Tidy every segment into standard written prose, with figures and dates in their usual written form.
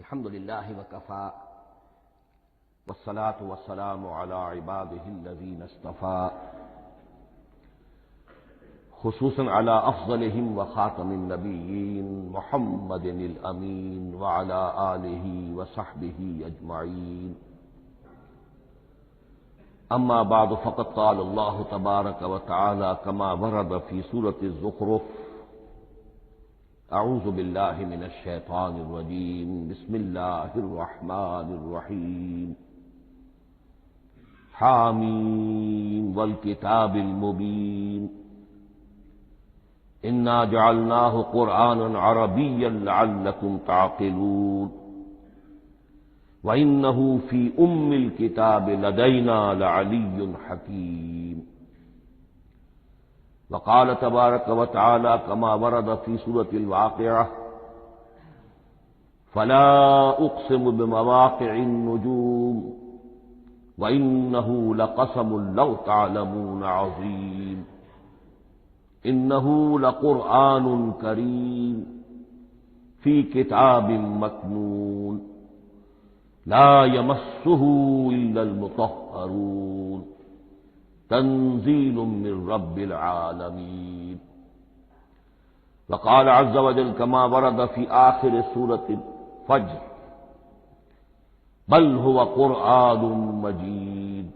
الحمد للہ وکفى والصلاة والسلام على عباده الذين اصطفى خصوصا على افضلهم وخاتم النبيين محمد الامين وعلى آله وصحبه اجمعين. اما بعد فقد قال الله تبارك وتعالى كما ورد في سورة الزخرف: اعوذ باللہ من الشیطان الرجیم بسم اللہ الرحمن الرحیم حامیم والکتاب المبین انا جعلناہ قرآنا عربیا لعلکم تعقلون وإنه في الكتاب لدينا لعلی حکیم. وقال تبارک وتعالى كما ورد في سورة الواقعة: فلا اقسم بمواقع النجوم وإنه لقسم لو تعلمون عظيم إنه لقرآن كريم في كتاب مكنون لا يمسه إلا المطهرون تنزيل من رب العالمين. وقال عز وجل كما ورد في آخر سورة الفجر: بل هو قرآن مجيد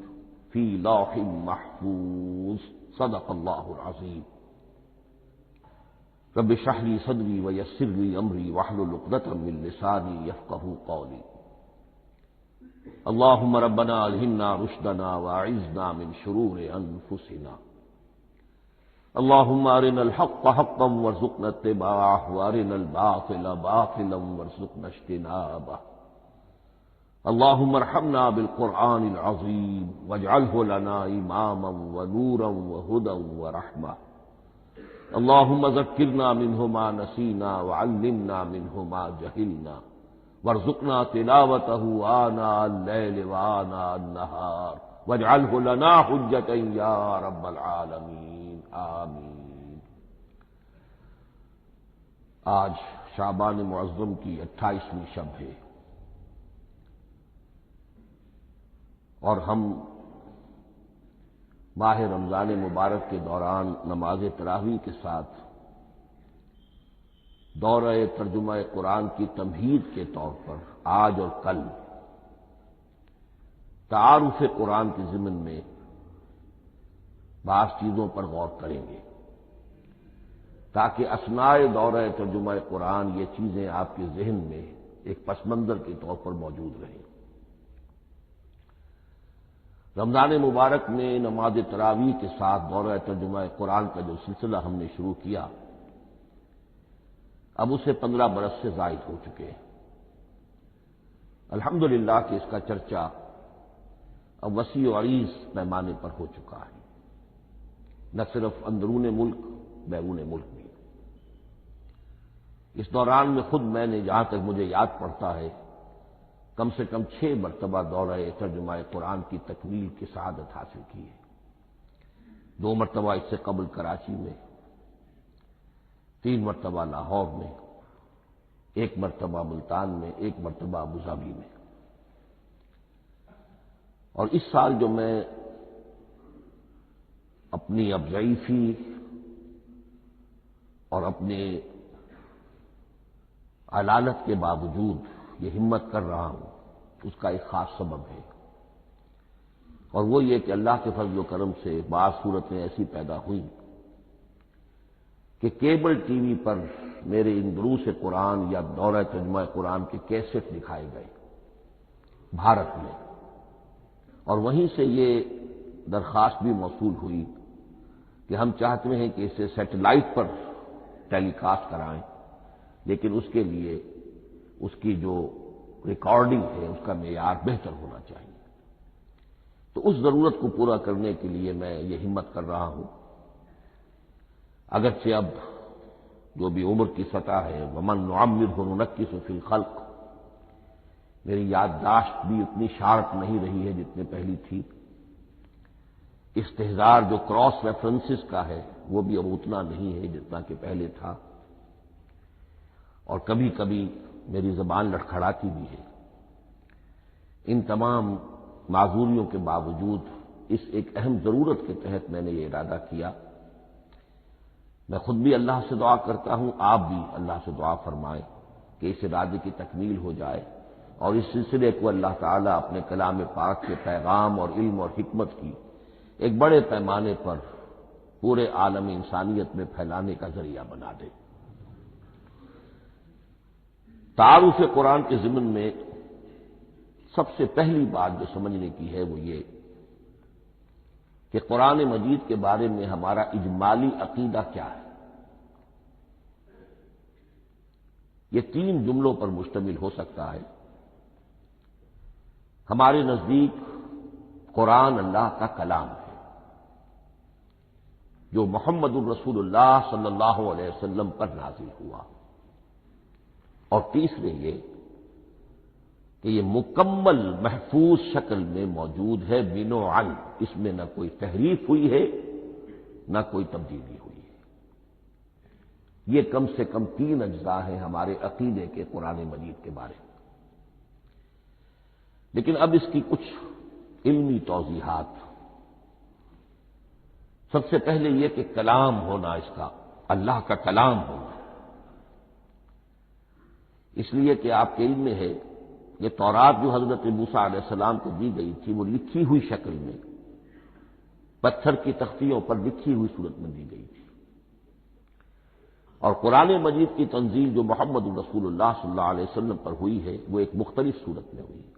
في لوح محفوظ. صدق الله العظيم. رب اشرح لي صدري ويسر لي أمري واحلل عقدة من لساني يفقهوا قولي. اللهم ربنا الہمنا رشدنا واعذنا من شرور انفسنا. اللهم ارنا الحق حقا وارزقنا اتباعه وارنا الباطل باطلا وارزقنا اجتنابه. اللهم ارحمنا بالقرآن العظيم واجعله لنا اماما ونورا وهدى ورحمة. اللهم ذكرنا منه ما نسينا وعلمنا منه ما جهلنا وارزقنا تلاوته آناء الليل وآناء النهار واجعله لنا حجة يا رب العالمين آمین. آج شعبان معظم کی 28ویں شب ہے اور ہم ماہ رمضان مبارک کے دوران نماز تراویح کے ساتھ دورہ ترجمہ قرآن کی تمہید کے طور پر آج اور کل تعارف قرآن کے ضمن میں بعض چیزوں پر غور کریں گے تاکہ اثناء دورہ ترجمہ قرآن یہ چیزیں آپ کے ذہن میں ایک پس منظر کے طور پر موجود رہیں. رمضان مبارک میں نماز تراویح کے ساتھ دورہ ترجمہ قرآن کا جو سلسلہ ہم نے شروع کیا اب اسے 15 برس سے زائد ہو چکے ہیں. الحمدللہ کہ اس کا چرچا اب وسیع و عریض پیمانے پر ہو چکا ہے، نہ صرف اندرون ملک بیرون ملک بھی. اس دوران میں خود میں نے جہاں تک مجھے یاد پڑتا ہے کم سے کم 6 مرتبہ دورہ ترجمہ قرآن کی تکمیل کی سعادت حاصل کی ہے. 2 مرتبہ اس سے قبل کراچی میں، 3 مرتبہ لاہور میں، 1 مرتبہ ملتان میں، 1 مرتبہ ابوظہبی میں. اور اس سال جو میں اپنی اب ضعیفی اور اپنے علالت کے باوجود یہ ہمت کر رہا ہوں اس کا ایک خاص سبب ہے، اور وہ یہ کہ اللہ کے فضل و کرم سے بعض صورتیں ایسی پیدا ہوئیں کہ کیبل ٹی وی پر میرے ان دروس قرآن یا دورہ ترجمہ قرآن کے کیسٹ دکھائے گئے بھارت میں، اور وہیں سے یہ درخواست بھی موصول ہوئی کہ ہم چاہتے ہیں کہ اسے سیٹلائٹ پر ٹیلی کاسٹ کرائیں، لیکن اس کے لیے اس کی جو ریکارڈنگ ہے اس کا معیار بہتر ہونا چاہیے. تو اس ضرورت کو پورا کرنے کے لیے میں یہ ہمت کر رہا ہوں. اگرچہ اب جو بھی عمر کی سطح ہے ومن نعمرہ ننکسہ فی الخلق، میری یادداشت بھی اتنی شارپ نہیں رہی ہے جتنے پہلی تھی. استحضار جو کراس ریفرنسز کا ہے وہ بھی اب اتنا نہیں ہے جتنا کہ پہلے تھا. اور کبھی کبھی میری زبان لڑکھڑاتی بھی ہے۔ ان تمام معذوریوں کے باوجود اس ایک اہم ضرورت کے تحت میں نے یہ ارادہ کیا۔ میں خود بھی اللہ سے دعا کرتا ہوں، آپ بھی اللہ سے دعا فرمائیں کہ اس ارادے کی تکمیل ہو جائے اور اس سلسلے کو اللہ تعالیٰ اپنے کلام پاک کے پیغام اور علم اور حکمت کی ایک بڑے پیمانے پر پورے عالم انسانیت میں پھیلانے کا ذریعہ بنا دے۔ تعارف قرآن کے ضمن میں سب سے پہلی بات جو سمجھنے کی ہے وہ یہ کہ قرآن مجید کے بارے میں ہمارا اجمالی عقیدہ کیا ہے۔ یہ 3 جملوں پر مشتمل ہو سکتا ہے۔ ہمارے نزدیک قرآن اللہ کا کلام ہے جو محمد الرسول اللہ صلی اللہ علیہ وسلم پر نازل ہوا، اور تیسرے یہ کہ یہ مکمل محفوظ شکل میں موجود ہے، بنو عن، اس میں نہ کوئی تحریف ہوئی ہے نہ کوئی تبدیلی ہوئی ہے۔ یہ کم سے کم 3 اجزاء ہیں ہمارے عقیدے کے قرآن مجید کے بارے میں۔ لیکن اب اس کی کچھ علمی توضیحات۔ سب سے پہلے یہ کہ کلام ہونا، اس کا اللہ کا کلام ہونا، اس لیے کہ آپ کے علم میں ہے یہ تورات جو حضرت موسیٰ علیہ السلام کو دی گئی تھی وہ لکھی ہوئی شکل میں پتھر کی تختیوں پر لکھی ہوئی صورت میں دی گئی تھی، اور قرآن مجید کی تنزیل جو محمد رسول اللہ صلی اللہ علیہ وسلم پر ہوئی ہے وہ ایک مختلف صورت میں ہوئی ہے۔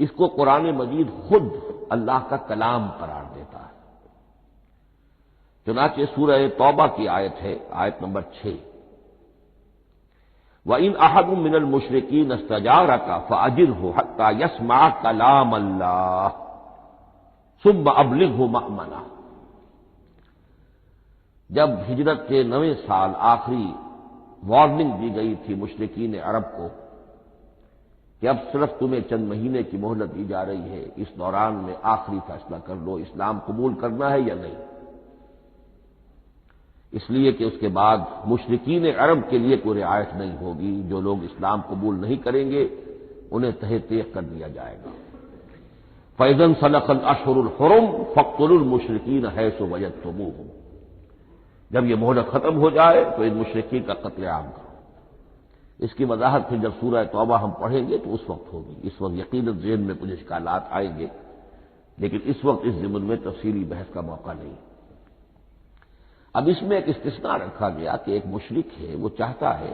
اس کو قرآن مجید خود اللہ کا کلام قرار دیتا ہے۔ چنانچہ سورہ توبہ کی آیت ہے، آیت نمبر 6، وَإِنْ أَحَدٌ مِّنَ الْمُشْرِكِينَ اسْتَجَارَكَ فَأَجِرْهُ حَتَّىٰ يَسْمَعَ كَلَامَ اللَّهِ ثُمَّ أَبْلِغْهُ مَأْمَنَهُ۔ جب ہجرت کے 9ویں سال آخری وارننگ دی گئی تھی مشرکین عرب کو کہ اب صرف تمہیں چند مہینے کی مہلت دی جا رہی ہے، اس دوران میں آخری فیصلہ کر لو اسلام قبول کرنا ہے یا نہیں، اس لیے کہ اس کے بعد مشرکین عرب کے لیے کوئی رعایت نہیں ہوگی، جو لوگ اسلام قبول نہیں کریں گے انہیں تہہ تیغ کر دیا جائے گا۔ فَإِذَا انْسَلَخَ الْأَشْهُرُ الْحُرُمُ فَاقْتُلُوا الْمُشْرِكِينَ حَيْثُ وَجَدتُّمُوهُمْ۔ جب یہ مہلت ختم ہو جائے تو ان مشرکین کا قتل عام کرو۔ اس کی وضاحت پھر جب سورہ توبہ ہم پڑھیں گے تو اس وقت ہوگی، اس وقت یقیناً ذہن میں کچھ اشکالات آئیں گے، لیکن اس وقت اس ضمن میں تفصیلی بحث کا موقع نہیں۔ اب اس میں ایک استثناء رکھا گیا کہ ایک مشرک ہے وہ چاہتا ہے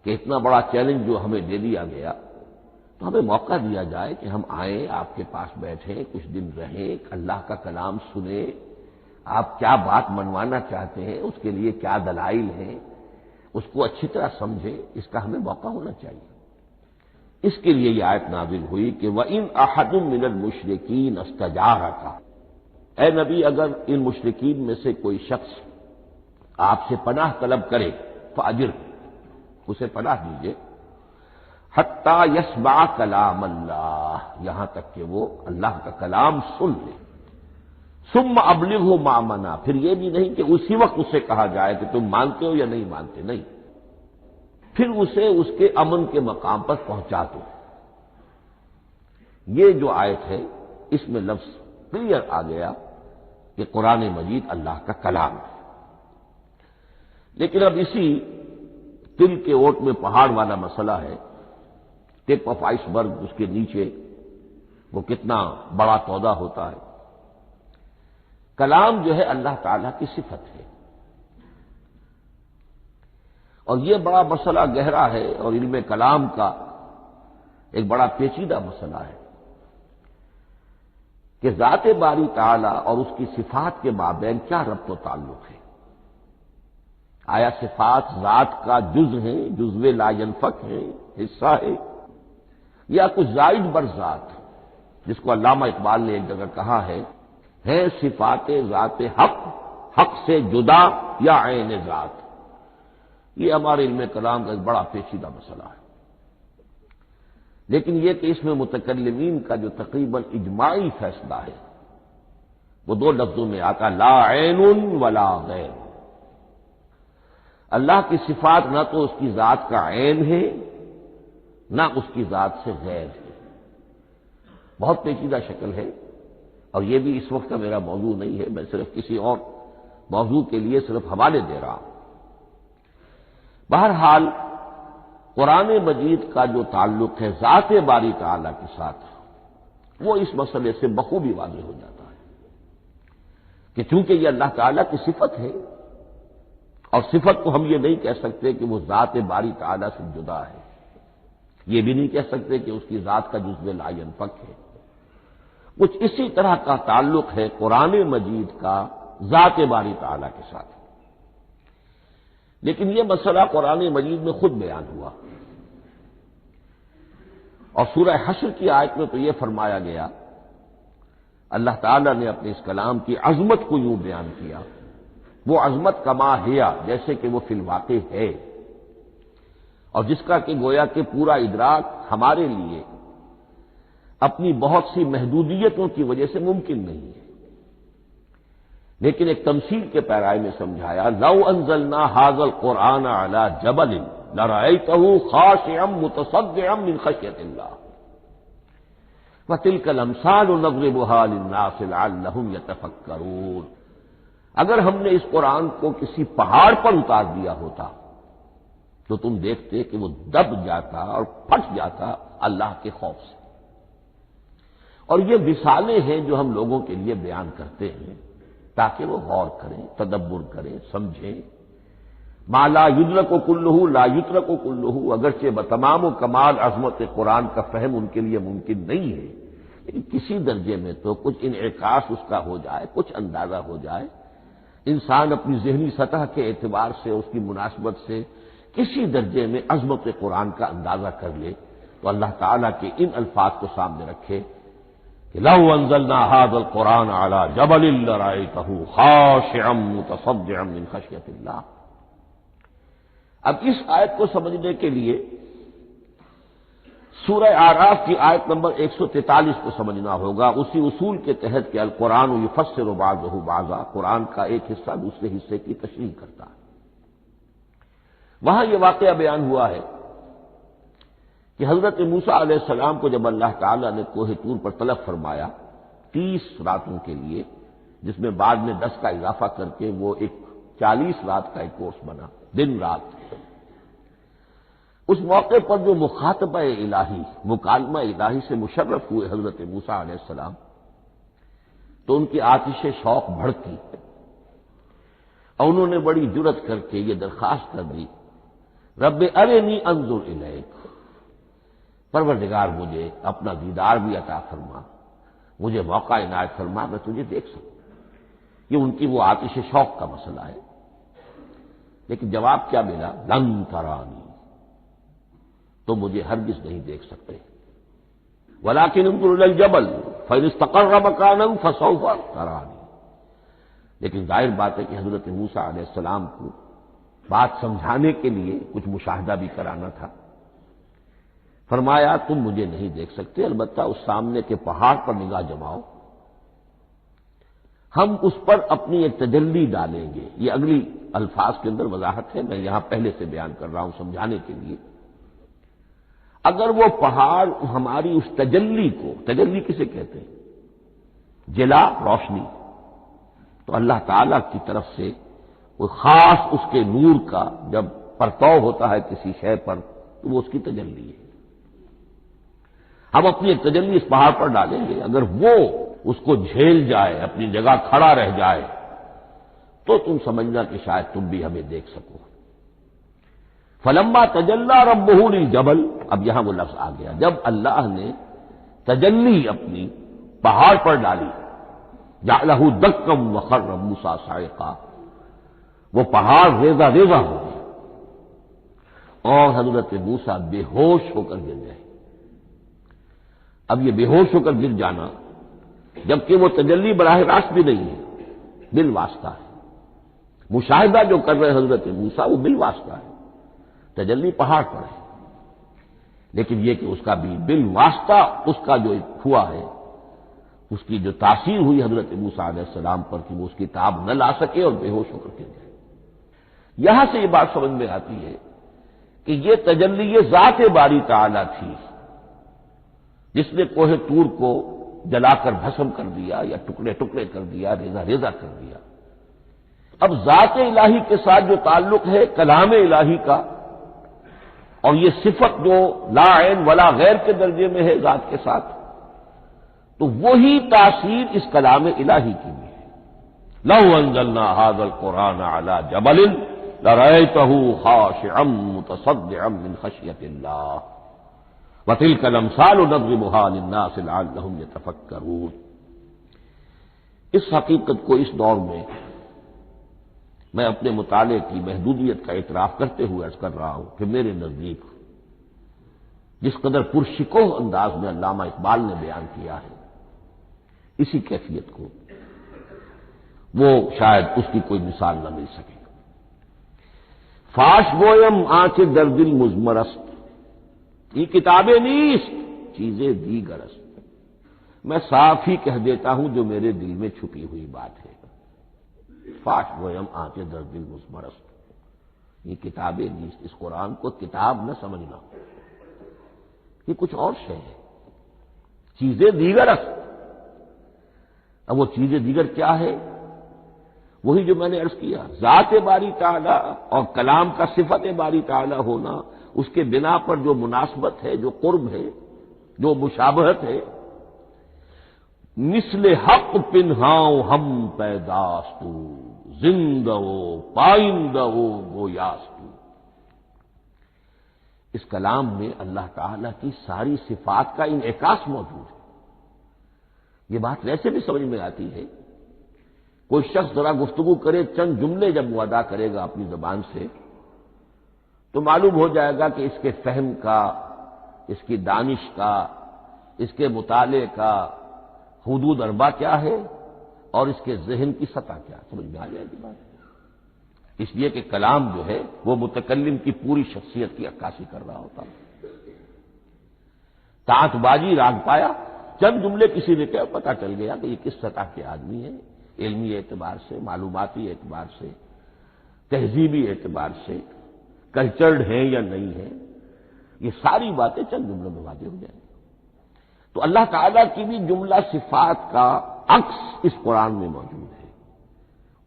کہ اتنا بڑا چیلنج جو ہمیں دے دیا گیا تو ہمیں موقع دیا جائے کہ ہم آئیں، آپ کے پاس بیٹھیں، کچھ دن رہیں، اللہ کا کلام سنیں، آپ کیا بات منوانا چاہتے ہیں، اس کے لیے کیا دلائل ہیں، اس کو اچھی طرح سمجھیں، اس کا ہمیں موقع ہونا چاہیے۔ اس کے لیے یہ آیت نازل ہوئی کہ وَإِنْ أَحَدٌ مِّنَ الْمُشْرِكِينَ اسْتَجَارَكَ، اے نبی اگر ان مشرکین میں سے کوئی شخص آپ سے پناہ طلب کرے فَأَجِرْهُ، اسے پناہ دیجیے، حَتَّىٰ يَسْمَعَ كَلَامَ اللَّهِ، یہاں تک کہ وہ اللہ کا کلام سن لے، ثُمَّ أَبْلِغْهُ مَأْمَنًا، پھر یہ بھی نہیں کہ اسی وقت اسے کہا جائے کہ تم مانتے ہو یا نہیں مانتے، نہیں، پھر اسے اس کے امن کے مقام پر پہنچا دو۔ یہ جو آیت ہے اس میں لفظ کلیئر آ گیا کہ قرآن مجید اللہ کا کلام ہے۔ لیکن اب اسی تل کے اوٹ میں پہاڑ والا مسئلہ ہے، ٹپ آف آئس برگ، اس کے نیچے وہ کتنا بڑا تودہ ہوتا ہے۔ کلام جو ہے اللہ تعالیٰ کی صفت ہے، اور یہ بڑا مسئلہ گہرا ہے، اور علم کلام کا ایک بڑا پیچیدہ مسئلہ ہے کہ ذات باری تعالیٰ اور اس کی صفات کے مابین کیا ربط و تعلق ہے۔ آیا صفات ذات کا جز ہیں، جزو لا ینفک ہے، حصہ ہے، یا کچھ زائد بر ذات، جس کو علامہ اقبال نے ایک جگہ کہا ہے صفات ذات حق، حق سے جدا یا عین ذات۔ یہ ہمارے علم کلام کا ایک بڑا پیچیدہ مسئلہ ہے، لیکن یہ کہ اس میں متکلمین کا جو تقریباً اجماعی فیصلہ ہے وہ 2 لفظوں میں آتا، لا عین ولا غیر۔ اللہ کی صفات نہ تو اس کی ذات کا عین ہے نہ اس کی ذات سے غیر ہے، بہت پیچیدہ شکل ہے، اور یہ بھی اس وقت کا میرا موضوع نہیں ہے، میں صرف کسی اور موضوع کے لیے صرف حوالے دے رہا ہوں۔ بہرحال قرآن مجید کا جو تعلق ہے ذات باری تعالیٰ کے ساتھ، وہ اس مسئلے سے بخوبی واضح ہو جاتا ہے کہ چونکہ یہ اللہ تعالیٰ کی صفت ہے، اور صفت کو ہم یہ نہیں کہہ سکتے کہ وہ ذات باری تعالیٰ سے جدا ہے، یہ بھی نہیں کہہ سکتے کہ اس کی ذات کا جزو لا ينفک ہے۔ کچھ اسی طرح کا تعلق ہے قرآن مجید کا ذات باری تعالیٰ کے ساتھ، لیکن یہ مسئلہ قرآن مجید میں خود بیان ہوا، اور سورہ حشر کی آیت میں تو یہ فرمایا گیا، اللہ تعالیٰ نے اپنے اس کلام کی عظمت کو یوں بیان کیا، وہ عظمت کما ہیا، جیسے کہ وہ فی الواقع ہے، اور جس کا کہ گویا کہ پورا ادراک ہمارے لیے اپنی بہت سی محدودیتوں کی وجہ سے ممکن نہیں ہے، لیکن ایک تمثیل کے پیرائے میں سمجھایا، لو انزلنا ھذا القرآن علی جبل لرأیتہ خاشعا متصدعا من خشیۃ اللہ وتلک الامثال نضربها للناس لعلهم یتفکرون۔ اگر ہم نے اس قرآن کو کسی پہاڑ پر اتار دیا ہوتا تو تم دیکھتے کہ وہ دب جاتا اور پھٹ جاتا اللہ کے خوف سے۔ اور یہ مثالیں ہیں جو ہم لوگوں کے لیے بیان کرتے ہیں تاکہ وہ غور کریں، تدبر کریں، سمجھیں۔ ما لا یدرک کلہ لا یترک کلہ، اگرچہ بتمام و کمال عظمت قرآن کا فہم ان کے لیے ممکن نہیں ہے، لیکن کسی درجے میں تو کچھ انعکاس اس کا ہو جائے، کچھ اندازہ ہو جائے، انسان اپنی ذہنی سطح کے اعتبار سے، اس کی مناسبت سے کسی درجے میں عظمت قرآن کا اندازہ کر لے، تو اللہ تعالیٰ کے ان الفاظ کو سامنے رکھے کہ لو انزلنا ھذا القرآن علی جبل لرأیتہ خاشعا متصدعا من خشیۃ اللہ۔ اب اس آیت کو سمجھنے کے لیے سورہ اعراف کی آیت نمبر 143 کو سمجھنا ہوگا، اسی اصول کے تحت کہ القرآن یفسر بعضہ بعضا، قرآن کا ایک حصہ دوسرے حصے کی تشریح کرتا ہے۔ وہاں یہ واقعہ بیان ہوا ہے کہ حضرت موسیٰ علیہ السلام کو جب اللہ تعالیٰ نے کوہ طور پر طلب فرمایا 30 راتوں کے لیے، جس میں بعد میں 10 کا اضافہ کر کے وہ ایک 40 رات کا ایک کورس بنا، دن رات، اس موقع پر جو مخاطبہ الہی، مکالمہ الہی سے مشرف ہوئے حضرت موسیٰ علیہ السلام، تو ان کی آتش شوق بھڑکی اور انہوں نے بڑی جرأت کر کے یہ درخواست کر دی، رب ارنی انظر الیک، پروردگار مجھے اپنا دیدار بھی عطا فرما، مجھے موقع عنایت فرما، میں تجھے دیکھ سکوں۔ یہ ان کی وہ آتش شوق کا مسئلہ ہے، لیکن جواب کیا ملا؟ لن ترانی، تو مجھے ہرگز نہیں دیکھ سکتے، ولکن انظر الی الجبل فإن استقر مکانہ فسوف ترانی۔ لیکن ظاہر بات ہے کہ حضرت موسیٰ علیہ السلام کو بات سمجھانے کے لیے کچھ مشاہدہ بھی کرانا تھا۔ فرمایا تم مجھے نہیں دیکھ سکتے، البتہ اس سامنے کے پہاڑ پر نگاہ جماؤ، ہم اس پر اپنی ایک تجلی ڈالیں گے۔ یہ اگلی الفاظ کے اندر وضاحت ہے، میں یہاں پہلے سے بیان کر رہا ہوں سمجھانے کے لیے۔ اگر وہ پہاڑ ہماری اس تجلی کو، تجلی کسے کہتے ہیں؟ جلا، روشنی، تو اللہ تعالی کی طرف سے کوئی خاص اس کے نور کا جب پرتو ہوتا ہے کسی شے پر تو وہ اس کی تجلی ہے۔ ہم اپنی ایک تجلی اس پہاڑ پر ڈالیں گے، اگر وہ اس کو جھیل جائے، اپنی جگہ کھڑا رہ جائے، تو تم سمجھنا کہ شاید تم بھی ہمیں دیکھ سکو۔ فلما تجلی ربہ للجبل، اب یہاں وہ لفظ آ گیا، جب اللہ نے تجلی اپنی پہاڑ پر ڈالی، جعلہ دکا وخر موسیٰ صعقا، وہ پہاڑ ریزہ ریزہ ہو گیا اور حضرت موسیٰ بے ہوش ہو کر گر گئے۔ اب یہ بے ہوش ہو کر گر جانا، جبکہ وہ تجلی براہ راست بھی نہیں ہے، بالواسطہ ہے۔ مشاہدہ جو کر رہے حضرت موسیٰ وہ بالواسطہ ہے، تجلی پہاڑ پر ہے، لیکن یہ کہ اس کا بھی بالواسطہ اس کا جو ہوا ہے، اس کی جو تاثیر ہوئی حضرت موسیٰ علیہ السلام پر کہ وہ اس کی تاب نہ لا سکے اور بے ہوش ہو کر گر گئے۔ یہاں سے یہ بات سمجھ میں آتی ہے کہ یہ تجلی ذات باری تعالی تھی جس نے کوہ طور کو جلا کر بھسم کر دیا یا ٹکڑے ٹکڑے کر دیا، ریزہ ریزہ کر دیا۔ اب ذات الہی کے ساتھ جو تعلق ہے کلام الہی کا، اور یہ صفت جو لا عین ولا غیر کے درجے میں ہے ذات کے ساتھ، تو وہی تاثیر اس کلام الہی کی بھی ہے۔ لو انزلنا هذا القرآن على جبل لرأيته خاشعا متصدعا من خشية الله وتلك الامثال نضربها للناس لعلهم يتفكرون۔ اس حقیقت کو اس دور میں میں اپنے مطالعے کی محدودیت کا اعتراف کرتے ہوئے عرض کر رہا ہوں کہ میرے نزدیک جس قدر پرشکوہ انداز میں علامہ اقبال نے بیان کیا ہے اسی کیفیت کو وہ شاید اس کی کوئی مثال نہ مل سکے۔ فاش گویم آنچ در دل مزمرست، یہ کتابیں نیست چیزیں دیگرست، میں صاف ہی کہہ دیتا ہوں جو میرے دل میں چھپی ہوئی بات ہے۔ فاش گویم آنچ در دل مزمرست، یہ کتابیں نیست، اس قرآن کو کتاب نہ سمجھنا، یہ کچھ اور شے ہے، چیزیں دیگرست۔ اب وہ چیزیں دیگر کیا ہے؟ وہی جو میں نے عرض کیا، ذات باری تعالی اور کلام کا صفت باری تعالی ہونا، اس کے بنا پر جو مناسبت ہے، جو قرب ہے، جو مشابہت ہے۔ مثل حق پنہاؤ ہم پیداستو، زندہ پائندہ گویاستو۔ اس کلام میں اللہ تعالی کی ساری صفات کا انعکاس موجود ہے۔ یہ بات ویسے بھی سمجھ میں آتی ہے، کوئی شخص ذرا گفتگو کرے، چند جملے جب وہ ادا کرے گا اپنی زبان سے تو معلوم ہو جائے گا کہ اس کے فہم کا، اس کی دانش کا، اس کے مطالعے کا حدود اربع کیا ہے اور اس کے ذہن کی سطح کیا، سمجھ میں آ جائے گی بات۔ اس لیے کہ کلام جو ہے وہ متکلم کی پوری شخصیت کی عکاسی کر رہا ہوتا ہے۔ تانت بازی راگ پایا، چند جملے کسی نے کہا، پتہ چل گیا کہ یہ کس سطح کے آدمی ہیں، علمی اعتبار سے، معلوماتی اعتبار سے، تہذیبی اعتبار سے، کلچرڈ ہیں یا نہیں ہیں، یہ ساری باتیں چند جملوں میں واضح ہو جائیں گی۔ تو اللہ تعالیٰ کی بھی جملہ صفات کا عکس اس قرآن میں موجود ہے۔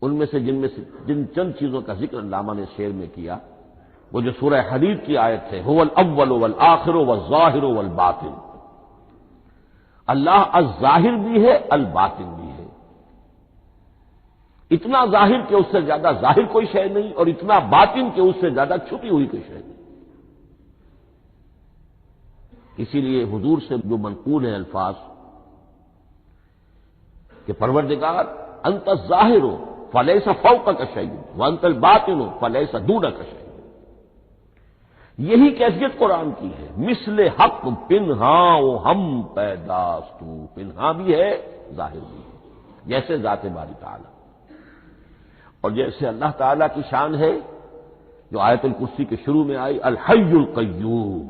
ان میں سے جن چند چیزوں کا ذکر علامہ نے شعر میں کیا، وہ جو سورہ حدید کی آیت ہے، هو الاول والآخر والظاہر والباطن، اللہ الظاہر بھی ہے الباطن بھی ہے، اتنا ظاہر کہ اس سے زیادہ ظاہر کوئی شے نہیں، اور اتنا باطن کہ اس سے زیادہ چھپی ہوئی کوئی شے نہیں۔ اسی لیے حضور سے جو منقول ہیں الفاظ کہ پروردگار انت الظاہر فلیس فوقک شیء وانت الباطن فلیس دونک شیء، یہی کیفیت قرآن کی ہے۔ مثل حق پنہاں و ہم پیداستو، پنہاں بھی ہے ظاہر بھی ہے، جیسے ذات باری تعالی، اور جیسے اللہ تعالی کی شان ہے جو آیت الکرسی کے شروع میں آئی، الحی القیوم،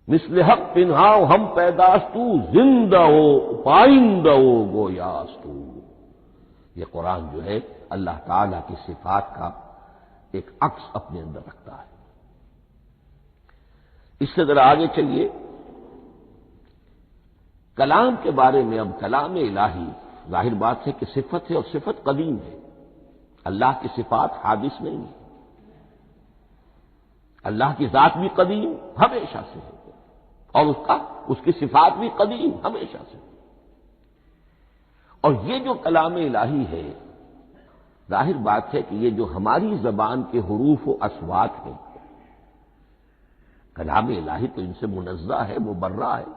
مثل حق پنہاؤ ہم پیداستو، زندہ ہو پائندہ ہو گویاستو۔ یہ قرآن جو ہے اللہ تعالی کی صفات کا ایک عکس اپنے اندر رکھتا ہے۔ اس سے ذرا آگے چلیے، کلام کے بارے میں۔ اب کلام الہی ظاہر بات ہے کہ صفت ہے، اور صفت قدیم ہے، اللہ کی صفات حادث نہیں ہے، اللہ کی ذات بھی قدیم ہمیشہ سے ہے، اور اس کی صفات بھی قدیم ہمیشہ سے۔ اور یہ جو کلام الہی ہے، ظاہر بات ہے کہ یہ جو ہماری زبان کے حروف و اصوات ہیں، کلام الہی تو ان سے منزہ ہے، مبرہ ہے،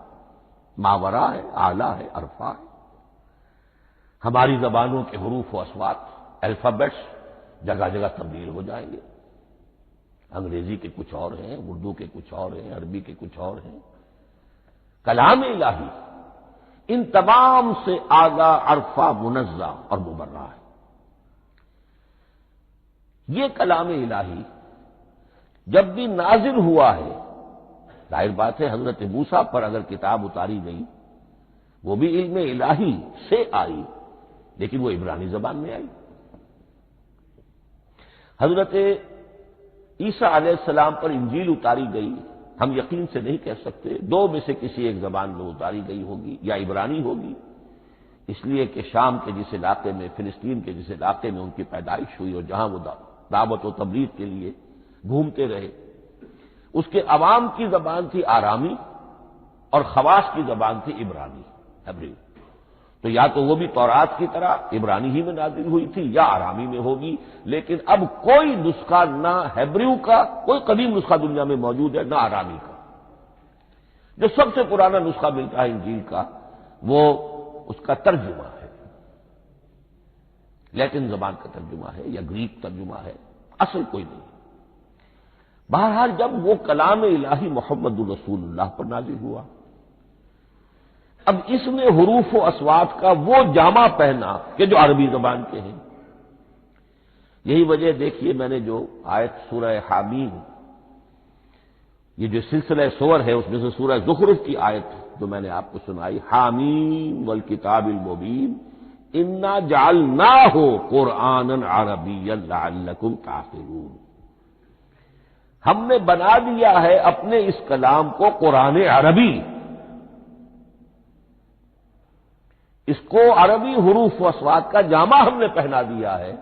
ماورا ہے، اعلیٰ ہے، عرفہ ہے۔ ہماری زبانوں کے حروف و اصوات، الفابیٹس جگہ جگہ تبدیل ہو جائیں گے، انگریزی کے کچھ اور ہیں، اردو کے کچھ اور ہیں، عربی کے کچھ اور ہیں۔ کلام الہی ان تمام سے آگاہ، عرفہ، منزہ اور مبرہ ہے۔ یہ کلام الہی جب بھی نازل ہوا ہے، ظاہر بات ہے حضرت موسیٰ پر اگر کتاب اتاری گئی وہ بھی علم الہی سے آئی، لیکن وہ عبرانی زبان میں آئی، حضرت عیسیٰ علیہ السلام پر انجیل اتاری گئی، ہم یقین سے نہیں کہہ سکتے، دو میں سے کسی ایک زبان میں اتاری گئی ہوگی، یا عبرانی ہوگی، اس لیے کہ شام کے جس علاقے میں، فلسطین کے جس علاقے میں ان کی پیدائش ہوئی اور جہاں وہ دعوت و تبلیغ کے لیے گھومتے رہے، اس کے عوام کی زبان تھی آرامی اور خواص کی زبان تھی عبرانی، ہیبریو۔ تو یا تو وہ بھی تورات کی طرح عبرانی ہی میں نازل ہوئی تھی یا آرامی میں ہوگی، لیکن اب کوئی نسخہ نہ ہیبریو کا، کوئی قدیم نسخہ دنیا میں موجود ہے، نہ آرامی کا۔ جو سب سے پرانا نسخہ ملتا ہے انجیل کا، وہ اس کا ترجمہ ہے، لیٹن زبان کا ترجمہ ہے یا گریک ترجمہ ہے، اصل کوئی نہیں۔ بہرحال جب وہ کلام الہی محمد الرسول اللہ پر نازل ہوا، اب اس نے حروف و اصوات کا وہ جامہ پہنا کہ جو عربی زبان کے ہیں۔ یہی وجہ دیکھیے، میں نے جو آیت سورہ حامیم، یہ جو سلسلہ سور ہے اس میں سے سورہ زخرف کی آیت جو میں نے آپ کو سنائی، حامیم والکتاب المبین انا جعلناہ قرآنا عربیا لعلکم تعقلون، ہم نے بنا دیا ہے اپنے اس کلام کو قرآن عربی، اس کو عربی حروف و اصوات کا جامہ ہم نے پہنا دیا ہے،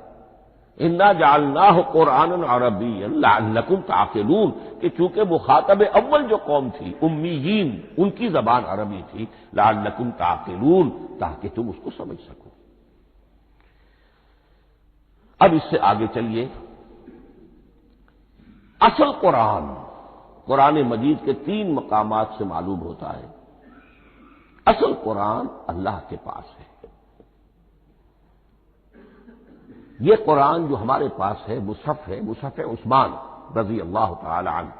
انا جعلناہ قرآنا عربیا لعلکم تعقلون، کہ چونکہ مخاطب اول جو قوم تھی امیین، ان کی زبان عربی تھی، لعلکم تعقلون، تاکہ تم اس کو سمجھ سکو۔ اب اس سے آگے چلیے، اصل قرآن مجید کے 3 مقامات سے معلوم ہوتا ہے، اصل قرآن اللہ کے پاس ہے۔ یہ قرآن جو ہمارے پاس ہے، مصحف عثمان رضی اللہ تعالی عنہ،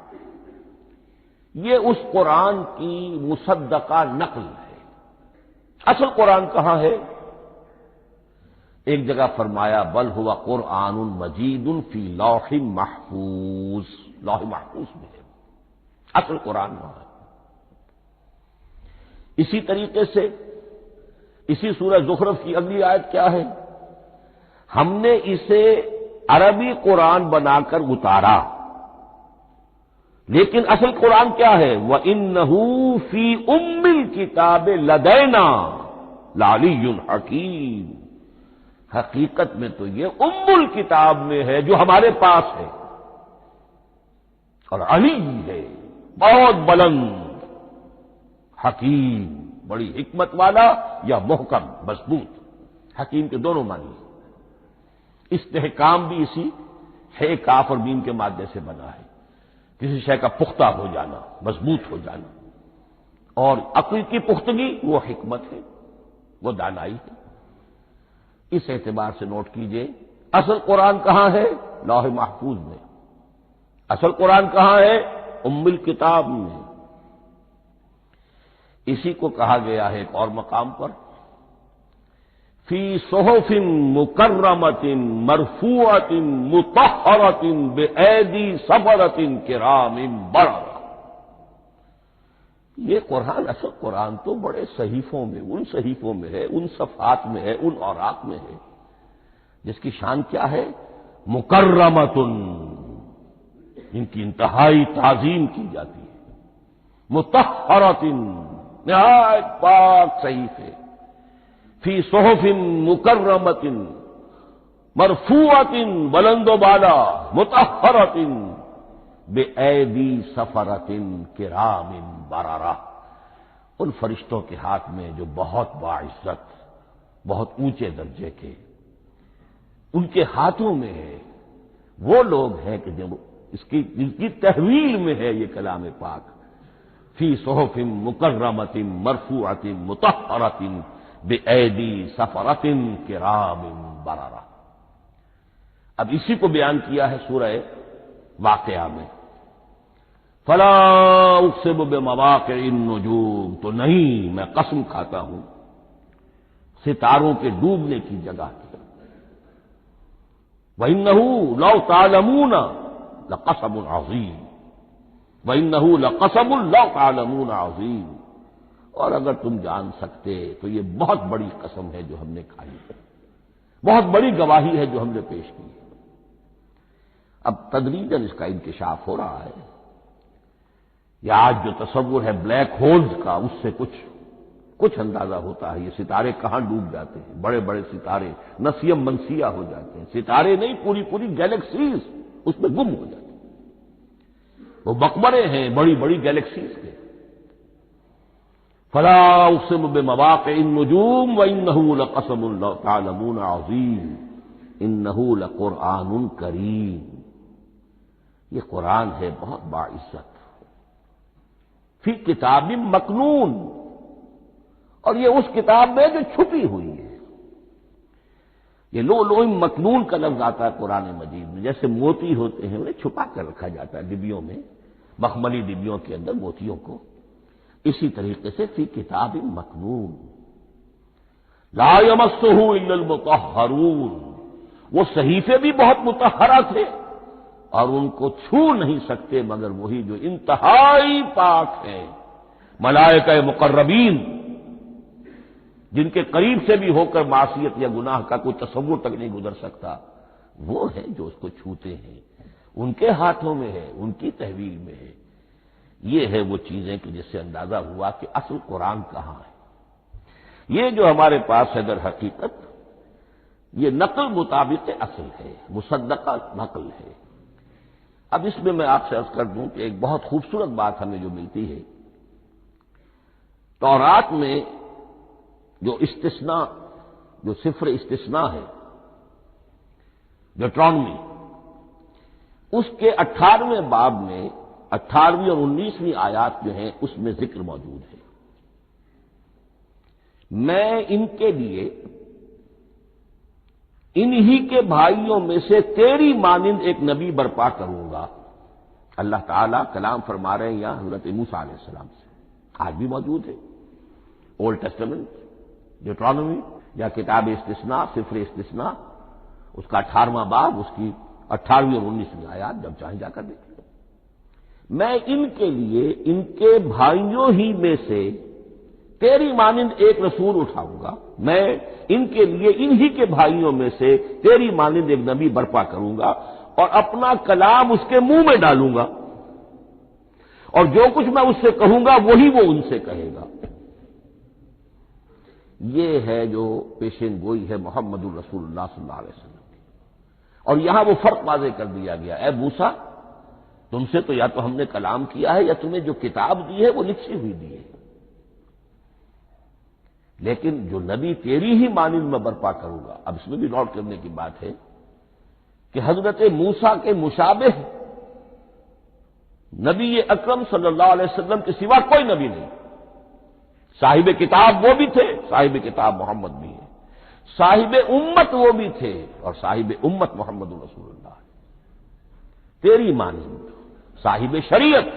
یہ اس قرآن کی مصدقہ نقل ہے۔ اصل قرآن کہاں ہے؟ ایک جگہ فرمایا بل ہوا قرآن مجید فی لوح محفوظ، لوح محفوظ میں ہے اصل قرآن وہاں ہے۔ اسی طریقے سے اسی سورہ زخرف کی اگلی آیت کیا ہے؟ ہم نے اسے عربی قرآن بنا کر اتارا، لیکن اصل قرآن کیا ہے؟ وَإِنَّهُ فِي أُمِّ الْكِتَابِ لَدَيْنَا لَعَلِيٌّ حَكِيمٌ، حقیقت میں تو یہ ام الکتاب میں ہے جو ہمارے پاس ہے، اور علی ہے، بہت بلند، حکیم، بڑی حکمت والا، یا محکم مضبوط، حکیم کے دونوں معنی ہیں۔ استحکام بھی اسی ہے، کاف اور میم کے مادے سے بنا ہے، کسی شے کا پختہ ہو جانا، مضبوط ہو جانا، اور عقل کی پختگی وہ حکمت ہے، وہ دانائی ہے۔ اس اعتبار سے نوٹ کیجئے، اصل قرآن کہاں ہے؟ لوح محفوظ میں۔ اصل قرآن کہاں ہے؟ ام الکتاب میں۔ اسی کو کہا گیا ہے ایک اور مقام پر، فی صحف مکرمۃ مرفوعۃ مطہرۃ بأیدی سفرۃ کرام بررہ۔ یہ قرآن، اصل قرآن تو بڑے صحیفوں میں، ان صحیفوں میں ہے، ان صفحات میں ہے، ان اوراق میں ہے، جس کی شان کیا ہے؟ مکرمۃ، جن کی انتہائی تعظیم کی جاتی ہے، مطہرۃ، نہایت پاک صحیفے، فی صحف مکرمۃ مرفوعۃ، بلند و بالا، مطہرۃ بأیدی سفرۃ کرام بررہ، ان فرشتوں کے ہاتھ میں جو بہت باعزت، بہت اونچے درجے کے، ان کے ہاتھوں میں ہے۔ وہ لوگ ہیں کہ جب جن کی تحویل میں ہے یہ کلام پاک، فی صحف مکرمۃ مرفوعۃ مطہرۃ بأیدی سفرۃ کرام بررہ۔ اب اسی کو بیان کیا ہے سورہ واقعہ میں، فلا اقسم بمواقع النجوم، تو نہیں، میں قسم کھاتا ہوں ستاروں کے ڈوبنے کی جگہ کی۔ وَإِنَّهُ لَوْ تَعْلَمُونَ لَقَسَمٌ عَظِيمٌ، وَإِنَّهُ لَقَسَمٌ لَوْ تَعْلَمُونَ عَظِيمٌ، اور اگر تم جان سکتے تو یہ بہت بڑی قسم ہے جو ہم نے کھائی ہے، بہت بڑی گواہی ہے جو ہم نے پیش کی ہے۔ اب تدریجاً اس کا انکشاف ہو رہا ہے۔ یہ آج جو تصور ہے بلیک ہولز کا، اس سے کچھ اندازہ ہوتا ہے یہ ستارے کہاں ڈوب جاتے ہیں۔ بڑے بڑے ستارے نسیم منسیہ ہو جاتے ہیں، ستارے نہیں پوری گیلیکسیز اس میں گم ہو جاتے ہیں۔ وہ مقبرے ہیں بڑی بڑی گیلیکسیز کے۔ فلا اقسم بمواقع النجوم وانه لقسم لو تعلمون عظیم انه لقرآن کریم۔ یہ قرآن ہے بہت باعزت، فی کتاب مکنون، اور یہ اس کتاب میں جو چھپی ہوئی ہے۔ یہ لوح مکنون کا لفظ آتا ہے قرآن مجید میں، جیسے موتی ہوتے ہیں انہیں چھپا کر رکھا جاتا ہے ڈبیوں میں، مخملی ڈبیوں کے اندر موتیوں کو، اسی طریقے سے فی کتاب مکنون لا یمسہ الا المطہرون۔ وہ صحیفے بھی بہت مطہرہ تھے اور ان کو چھو نہیں سکتے مگر وہی جو انتہائی پاک ہیں، ملائکہ مقربین، جن کے قریب سے بھی ہو کر معصیت یا گناہ کا کوئی تصور تک نہیں گزر سکتا، وہ ہے جو اس کو چھوتے ہیں، ان کے ہاتھوں میں ہے، ان کی تحویل میں ہے۔ یہ ہے وہ چیزیں کہ جس سے اندازہ ہوا کہ اصل قرآن کہاں ہے۔ یہ جو ہمارے پاس ہے در حقیقت یہ نقل مطابق اصل ہے، مصدقہ نقل ہے۔ اب اس میں آپ سے عرض کر دوں کہ ایک بہت خوبصورت بات ہمیں جو ملتی ہے، تورات میں جو استثناء، جو صفر استثناء ہے ڈیوٹرانومی، اس کے 18ویں باب میں 18ویں اور 19ویں آیات جو ہیں اس میں ذکر موجود ہے، میں ان کے لیے انہی کے بھائیوں میں سے تیری مانند ایک نبی برپا کروں گا۔ اللہ تعالیٰ کلام فرما رہے ہیں یہاں حضرت موسیٰ علیہ السلام سے، آج بھی موجود ہے اولڈ ٹیسٹمنٹ ڈیوٹرانومی یا کتاب استثناء، صفر استثناء، اس کا 18واں باب، اس کی 18ویں اور 19ویں آیات، جب چاہیں جا کر دیکھیں۔ میں ان کے لیے ان کے بھائیوں ہی میں سے تیری مانند ایک رسول اٹھاؤں گا، میں ان کے لیے انہی کے بھائیوں میں سے تیری مانند ایک نبی برپا کروں گا اور اپنا کلام اس کے منہ میں ڈالوں گا، اور جو کچھ میں اس سے کہوں گا وہی وہ ان سے کہے گا۔ یہ ہے جو پیشین گوئی ہے محمد الرسول اللہ صلی اللہ علیہ وسلم کی۔ اور یہاں وہ فرق واضح کر دیا گیا، اے موسیٰ تم سے تو یا تو ہم نے کلام کیا ہے یا تمہیں جو کتاب دی ہے وہ لکھی ہوئی دی ہے، لیکن جو نبی تیری ہی مانند میں برپا کروں گا۔ اب اس میں بھی نوٹ کرنے کی بات ہے کہ حضرت موسیٰ کے مشابہ نبی اکرم صلی اللہ علیہ وسلم کے سوا کوئی نبی نہیں۔ صاحب کتاب وہ بھی تھے، صاحب کتاب محمد بھی ہے، صاحب امت وہ بھی تھے، اور صاحب امت محمد رسول اللہ ہے، تیری مانند صاحب شریعت۔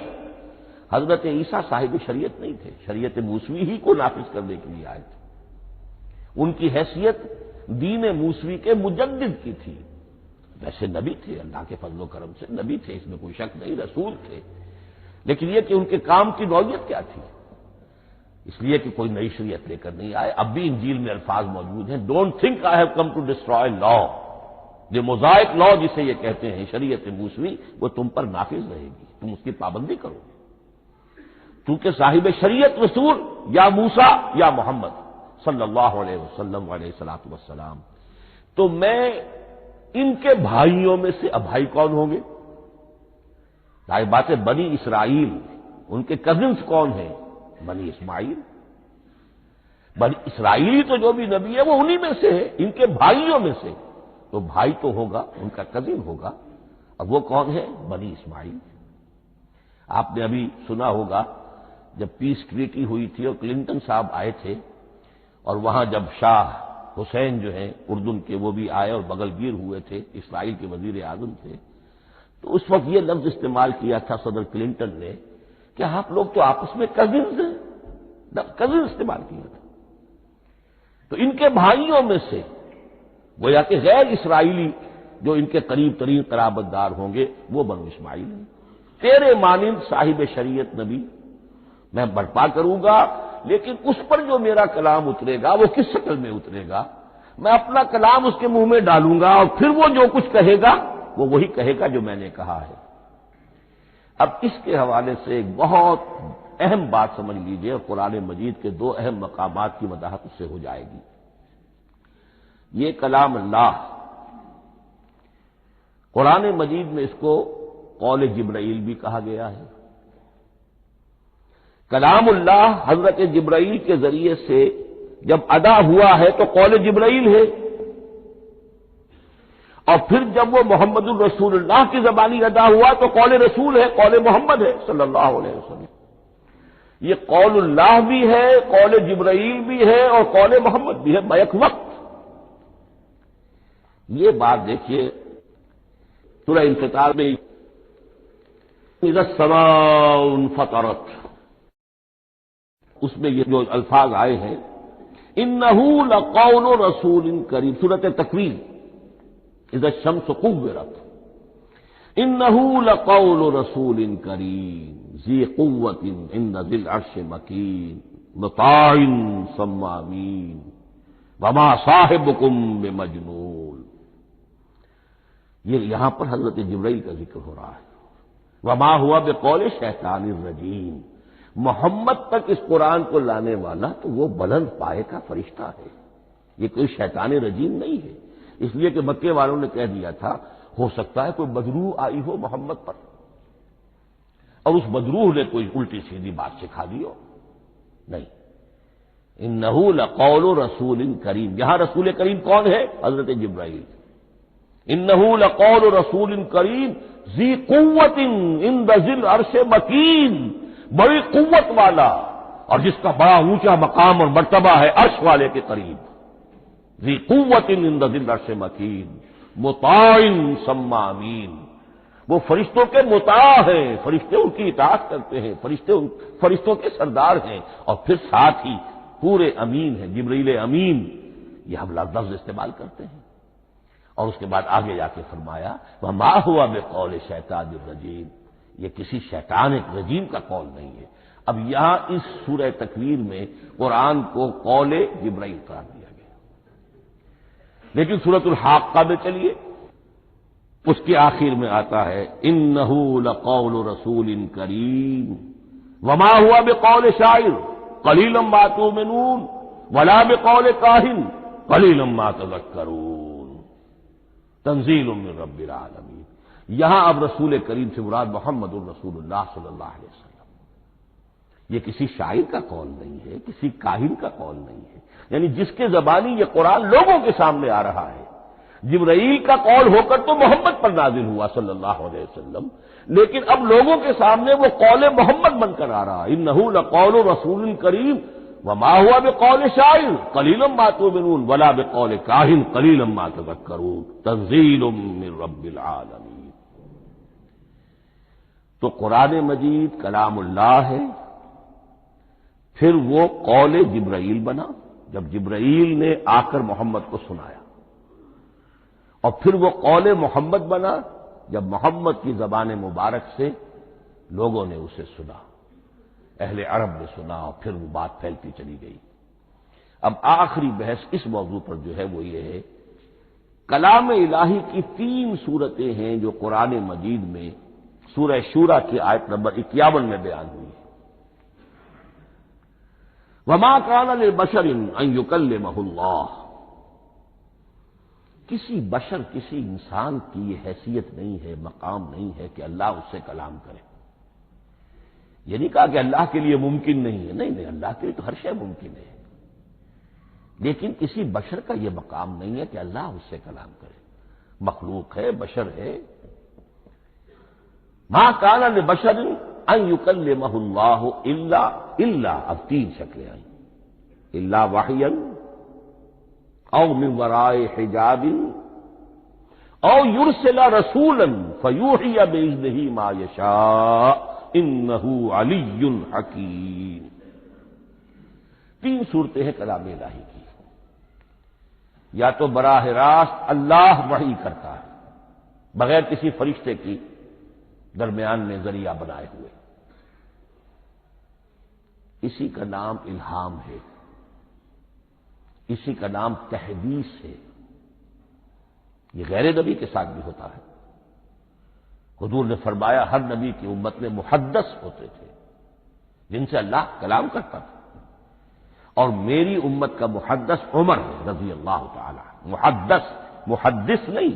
حضرت عیسیٰ صاحب شریعت نہیں تھے، شریعت موسوی ہی کو نافذ کرنے کے لیے آئے تھے، ان کی حیثیت دین موسوی کے مجدد کی تھی۔ ویسے نبی تھے، اللہ کے فضل و کرم سے نبی تھے، اس میں کوئی شک نہیں، رسول تھے، لیکن یہ کہ ان کے کام کی نوعیت کیا تھی، اس لیے کہ کوئی نئی شریعت لے کر نہیں آئے۔ اب بھی انجیل میں الفاظ موجود ہیں، don't think I have come to destroy law, جو موزائک لا جسے یہ کہتے ہیں شریعت موسوی، وہ تم پر نافذ رہے گی، تم اس کی پابندی کرو گے، کیونکہ صاحب شریعت رسول یا موسیٰ یا محمد صلی اللہ علیہ وسلم علیہ الصلوۃ والسلام۔ تو میں ان کے بھائیوں میں سے، اب بھائی کون ہوں گے؟ ظاہر بات ہے بنی اسرائیل، ان کے کزنز کون ہیں؟ بنی اسماعیل۔ بنی اسرائیلی تو جو بھی نبی ہے وہ انہی میں سے ہے، ان کے بھائیوں میں سے، تو بھائی تو ہوگا، ان کا کزن ہوگا، اب وہ کون ہے؟ بنی اسماعیل۔ آپ نے ابھی سنا ہوگا جب پیس ٹریٹی ہوئی تھی اور کلنٹن صاحب آئے تھے، اور وہاں جب شاہ حسین جو ہیں اردن کے وہ بھی آئے اور بغل گیر ہوئے تھے، اسرائیل کے وزیر اعظم تھے، تو اس وقت یہ لفظ استعمال کیا تھا صدر کلنٹن نے کہ آپ لوگ تو آپس میں کزنز ہیں، کزن استعمال کیا تھا۔ تو ان کے بھائیوں میں سے گویا کہ غیر اسرائیلی جو ان کے قریب ترین قرابت دار ہوں گے وہ بنو اسماعیل ہیں۔ تیرے مانند صاحب شریعت نبی میں برپا کروں گا، لیکن اس پر جو میرا کلام اترے گا وہ کس شکل میں اترے گا؟ میں اپنا کلام اس کے منہ میں ڈالوں گا اور پھر وہ جو کچھ کہے گا وہ وہی کہے گا جو میں نے کہا ہے۔ اب اس کے حوالے سے ایک بہت اہم بات سمجھ لیجئے، اور قرآن مجید کے دو اہم مقامات کی وضاحت اس سے ہو جائے گی۔ یہ کلام اللہ، قرآن مجید میں اس کو قول جبرائیل بھی کہا گیا ہے۔ کلام اللہ حضرت جبرائیل کے ذریعے سے جب ادا ہوا ہے تو قول جبرائیل ہے، اور پھر جب وہ محمد الرسول اللہ کی زبانی ادا ہوا تو قول رسول ہے، قول محمد ہے صلی اللہ علیہ وسلم۔ یہ قول اللہ بھی ہے، قول جبرائیل بھی ہے، اور قول محمد بھی ہے بیک وقت۔ یہ بات دیکھیے سورہ انفطار میں اذا السماء انفطرت، اس میں یہ جو الفاظ آئے ہیں انہ لقول رسول کریم، سورۃ تکویر اذا الشمس كورت، انہ لقول رسول کریم ذی قوت عند ذی العرش مکین مطاع ثم امین وما صاحبکم بمجنون۔ یہ یہاں پر حضرت جبرائیل کا ذکر ہو رہا ہے۔ وما ہوا بقول شیطان الرجیم، محمد تک اس قرآن کو لانے والا تو وہ بلند پائے کا فرشتہ ہے، یہ کوئی شیطان رجیم نہیں ہے۔ اس لیے کہ مکے والوں نے کہہ دیا تھا ہو سکتا ہے کوئی بدروح آئی ہو محمد پر، اور اس بدروح نے کوئی الٹی سیدھی بات سکھا دی ہو، نہیں۔ انہ لقول رسول کریم، یہاں رسول کریم کون ہے؟ حضرت جبرائیل۔ انہ لقول رسول کریم ذی قوت عند ذی العرش مکین، بڑی قوت والا اور جس کا بڑا اونچا مقام اور مرتبہ ہے عرش والے کے قریب۔ ذی قوت عند ذی العرش مکین مطاع ثم امین، وہ فرشتوں کے مطاع ہیں، فرشتے ان کی اطاعت کرتے ہیں، فرشتوں کے سردار ہیں، اور پھر ساتھ ہی پورے امین ہیں، جبرائیل امین، یہ ہم لفظ استعمال کرتے ہیں۔ اور اس کے بعد آگے جا کے فرمایا وما ہوا بقول شیطان الرجیم، یہ کسی شیطان رجیم کا قول نہیں ہے۔ اب یہاں اس سورہ تکویر میں قرآن کو قول جبرائیل قرار دیا گیا، لیکن سورۃ الحاقہ میں چلیے اس کے آخر میں آتا ہے انہ لقول رسول کریم وما ہوا بقول شاعر قلیلا ما تؤمنون ولا بقول کاہن قلیلا ما تذکرون تنزیل من رب العالمین۔ یہاں اب رسول کریم سے مراد محمد الرسول اللہ صلی اللہ علیہ وسلم، یہ کسی شاعر کا قول نہیں ہے، کسی کاہن کا قول نہیں ہے، یعنی جس کے زبانی یہ قرآن لوگوں کے سامنے آ رہا ہے۔ جبرائیل کا قول ہو کر تو محمد پر نازل ہوا صلی اللہ علیہ وسلم، لیکن اب لوگوں کے سامنے وہ قول محمد بن کر آ رہا ہے۔ انہ لقول رسول کریم وما ہوا بقول شاعر قلیلا ما تؤمنون ولا بقول کاہن قلیلا ما تذکرون تنزیل من رب العالمین۔ تو قرآن مجید کلام اللہ ہے، پھر وہ قول جبرائیل بنا جب جبرائیل نے آ کر محمد کو سنایا، اور پھر وہ قول محمد بنا جب محمد کی زبان مبارک سے لوگوں نے اسے سنا، اہل عرب نے سنا، اور پھر وہ بات پھیلتی چلی گئی۔ اب آخری بحث اس موضوع پر جو ہے وہ یہ ہے، کلام الہی کی 3 صورتیں ہیں جو قرآن مجید میں سورہ شورى کی آیت نمبر 51 میں بیان ہوئی ہے۔ وما كان لبشر ان يكلمه اللہ، کسی بشر، کسی انسان کی یہ حیثیت نہیں ہے، مقام نہیں ہے کہ اللہ اس سے کلام کرے۔ یہ نہیں کہا کہ اللہ کے لیے ممکن نہیں ہے، نہیں، اللہ کے لیے تو ہر شے ممکن ہے، لیکن کسی بشر کا یہ مقام نہیں ہے کہ اللہ اس سے کلام کرے۔ مخلوق ہے، بشر ہے۔ ما كان لبشر ان يكلمه اللہ الا اب 3 شکلیں آئیں، الا وحیا او من وراء حجاب او يرسل رسولا فيوحي باذنه ما يشاء انه علی حکیم۔ 3 صورتیں ہیں کلام الہی کی، یا تو براہ راست اللہ وحی کرتا ہے بغیر کسی فرشتے کی درمیان میں ذریعہ بنائے ہوئے، اسی کا نام الہام ہے، اسی کا نام تحدیث ہے۔ یہ غیر نبی کے ساتھ بھی ہوتا ہے، حضور نے فرمایا ہر نبی کی امت میں محدث ہوتے تھے جن سے اللہ کلام کرتا تھا، اور میری امت کا محدث عمر ہے رضی اللہ تعالی عنہ۔ محدث، محدث نہیں،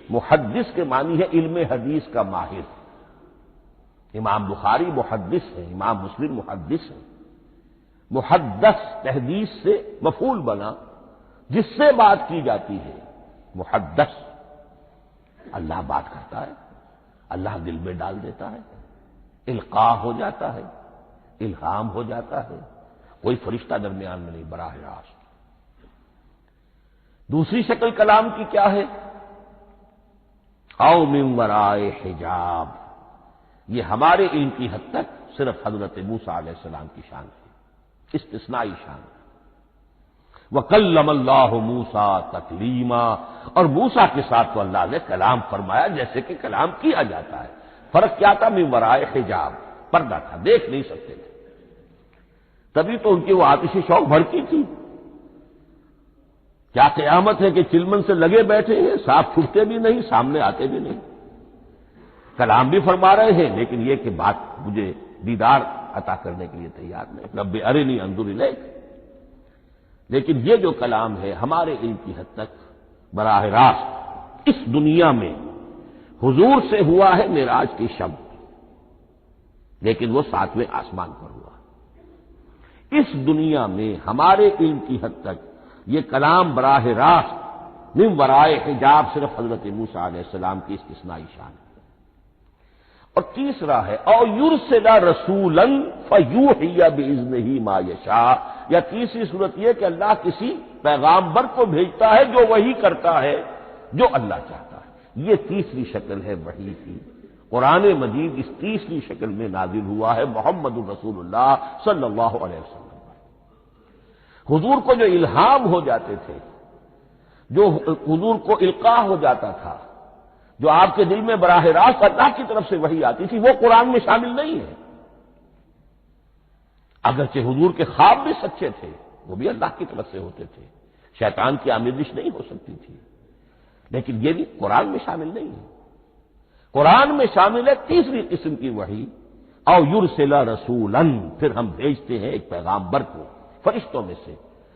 محدث کے معنی ہے علم حدیث کا ماہر۔ امام بخاری محدث ہے، امام مسلم محدث ہے۔ محدث تحدیث سے مفعول بنا، جس سے بات کی جاتی ہے، محدث۔ اللہ بات کرتا ہے، اللہ دل میں ڈال دیتا ہے، القاء ہو جاتا ہے، الہام ہو جاتا ہے، کوئی فرشتہ درمیان میں نہیں، براہ راست۔ دوسری شکل کلام کی کیا ہے؟ او من ورائے حجاب، یہ ہمارے علم کی حد تک صرف حضرت موسیٰ علیہ السلام کی شان ہے، استثنائی شان ہے۔ وَكَلَّمَ اللَّهُ مُوسَىٰ تَكْلِيمًا، اور موسیٰ کے ساتھ تو اللہ نے کلام فرمایا جیسے کہ کلام کیا جاتا ہے۔ فرق کیا تھا؟ من ورائے حجاب، پردہ تھا، دیکھ نہیں سکتے تھے، تبھی تو ان کی وہ آتشی شوق بھڑکی تھی۔ کیا قیامت ہے کہ چلمن سے لگے بیٹھے ہیں، ساتھ چھٹتے بھی نہیں، سامنے آتے بھی نہیں، کلام بھی فرما رہے ہیں، لیکن یہ کہ بات مجھے دیدار عطا کرنے کے لیے تیار نہیں، رب ارنی انظر الیک۔ لیکن یہ جو کلام ہے ہمارے علم کی حد تک براہ راست اس دنیا میں حضور سے ہوا ہے معراج کی شب، لیکن وہ 7ویں آسمان پر ہوا۔ اس دنیا میں ہمارے علم کی حد تک یہ کلام براہ راست من ورائے حجاب صرف حضرت موسیٰ علیہ السلام کی استثنائی شان ہے۔ اور تیسرا ہے او یرسل رسولا فیوحی باذنہ ما یشاء، یا تیسری صورت یہ کہ اللہ کسی پیغامبر کو بھیجتا ہے جو وحی کرتا ہے جو اللہ چاہتا ہے۔ یہ تیسری شکل ہے وحی کی۔ قرآن مجید اس تیسری شکل میں نازل ہوا ہے محمد الرسول اللہ صلی اللہ علیہ وسلم۔ حضور کو جو الہام ہو جاتے تھے، جو حضور کو القاء ہو جاتا تھا، جو آپ کے دل میں براہ راست اللہ کی طرف سے وحی آتی تھی، وہ قرآن میں شامل نہیں ہے۔ اگرچہ حضور کے خواب بھی سچے تھے، وہ بھی اللہ کی طرف سے ہوتے تھے، شیطان کی آمیزش نہیں ہو سکتی تھی، لیکن یہ بھی قرآن میں شامل نہیں ہے۔ قرآن میں شامل ہے تیسری قسم کی وحی، او یرسل رسولا، پھر ہم بھیجتے ہیں ایک پیغامبر کو فرشتوں میں سے۔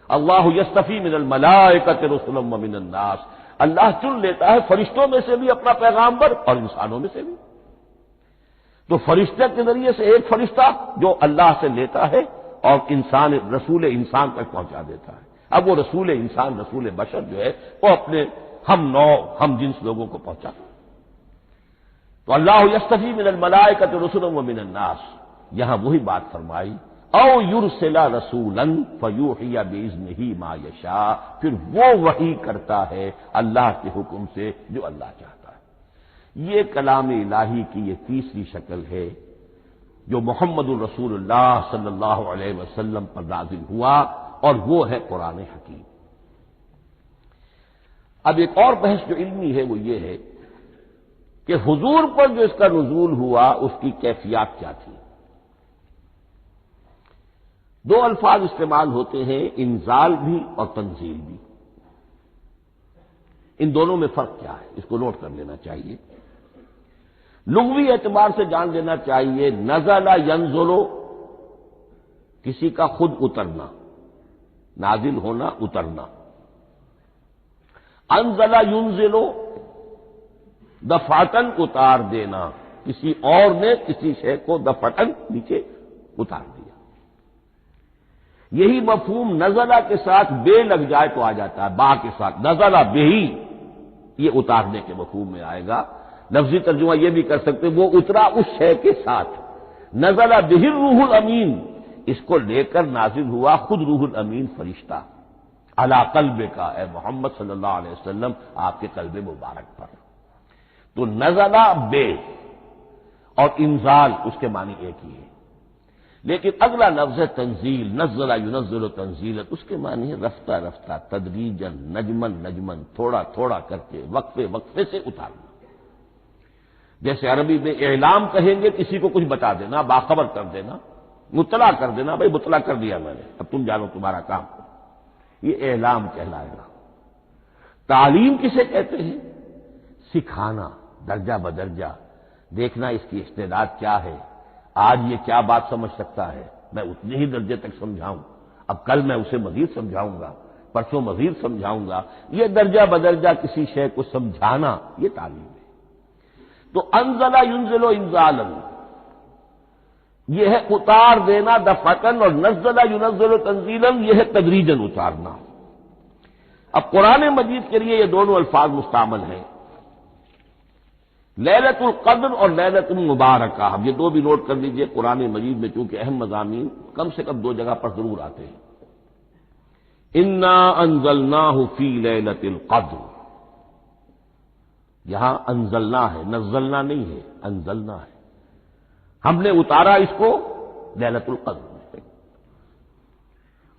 اللہ یصطفی من الملائکۃ رسلا ومن الناس، اللہ چن لیتا ہے فرشتوں میں سے بھی اپنا پیغامبر اور انسانوں میں سے بھی۔ تو فرشتے کے ذریعے سے ایک فرشتہ جو اللہ سے لیتا ہے اور انسان، رسول انسان تک پہنچا دیتا ہے۔ اب وہ رسول انسان، رسول بشر جو ہے وہ اپنے ہم نوع، ہم جنس لوگوں کو پہنچاتا ہے۔ تو اللہ یصطفی من الملائکۃ رسلا ومن الناس، یہاں وہی بات فرمائی او یرسل رسولا فیوحی باذنہ ما یشاء، پھر وہ وحی کرتا ہے اللہ کے حکم سے جو اللہ چاہتا ہے۔ یہ کلام الہی کی یہ تیسری شکل ہے جو محمد الرسول اللہ صلی اللہ علیہ وسلم پر نازل ہوا، اور وہ ہے قرآن حکیم۔ اب ایک اور بحث جو علمی ہے وہ یہ ہے کہ حضور پر جو اس کا نزول ہوا اس کی کیفیات کیا تھی۔ دو الفاظ استعمال ہوتے ہیں، انزال بھی اور تنزیل بھی۔ ان دونوں میں فرق کیا ہے اس کو نوٹ کر لینا چاہیے۔ لغوی اعتبار سے جان لینا چاہیے، نزل ینزل، کسی کا خود اترنا، نازل ہونا، اترنا۔ انزل ینزل، دفعتن اتار دینا، کسی اور نے کسی شے کو دفعتن نیچے اتار دیا۔ یہی مفہوم نزلہ کے ساتھ بے لگ جائے تو آ جاتا ہے، با کے ساتھ نزلہ بہی، یہ اتارنے کے مفہوم میں آئے گا۔ لفظی ترجمہ یہ بھی کر سکتے وہ اترا اس شے کے ساتھ، نزلہ بہ الروح الامین، اس کو لے کر نازل ہوا خود روح الامین فرشتہ، علی قلب کا، اے محمد صلی اللہ علیہ وسلم آپ کے قلب مبارک پر۔ تو نزلہ بے اور انزال اس کے معنی ایک ہی ہے، لیکن اگلا لفظ ہے تنزیل، نزل ینزل تنزیلا، اس کے معنی ہے رفتہ رفتہ، تدریجاً، نجمن نجمن، تھوڑا تھوڑا کر کے، وقفے وقفے سے اتارنا۔ جیسے عربی میں اعلام کہیں گے کسی کو کچھ بتا دینا، باخبر کر دینا، مطلع کر دینا، بھائی مطلع کر دیا میں نے، اب تم جانو تمہارا کام، یہ اعلام کہلائے گا۔ تعلیم کسے کہتے ہیں؟ سکھانا درجہ بدرجہ، دیکھنا اس کی استعداد کیا ہے، آج یہ کیا بات سمجھ سکتا ہے، میں اتنے ہی درجے تک سمجھاؤں، اب کل میں اسے مزید سمجھاؤں گا، پرسوں مزید سمجھاؤں گا۔ یہ درجہ بدرجہ کسی شے کو سمجھانا یہ تعلیم ہے۔ تو انزل ینزل انزالا، یہ ہے اتار دینا دفعتاً، اور نزل ینزل تنزیلا، یہ ہے تدریجاً اتارنا۔ اب قرآن مجید کے لیے یہ دونوں الفاظ مستعمل ہیں، لیلۃ القدر اور لیلۃ المبارکہ۔ اب یہ دو بھی نوٹ کر لیجئے، قرآن مجید میں چونکہ اہم مضامین کم سے کم دو جگہ پر ضرور آتے ہیں۔ انا انزلناہ فی لیلۃ القدر، یہاں انزلنا ہے، نزلنا نہیں ہے، انزلنا ہے، ہم نے اتارا اس کو لیلۃ القدر میں۔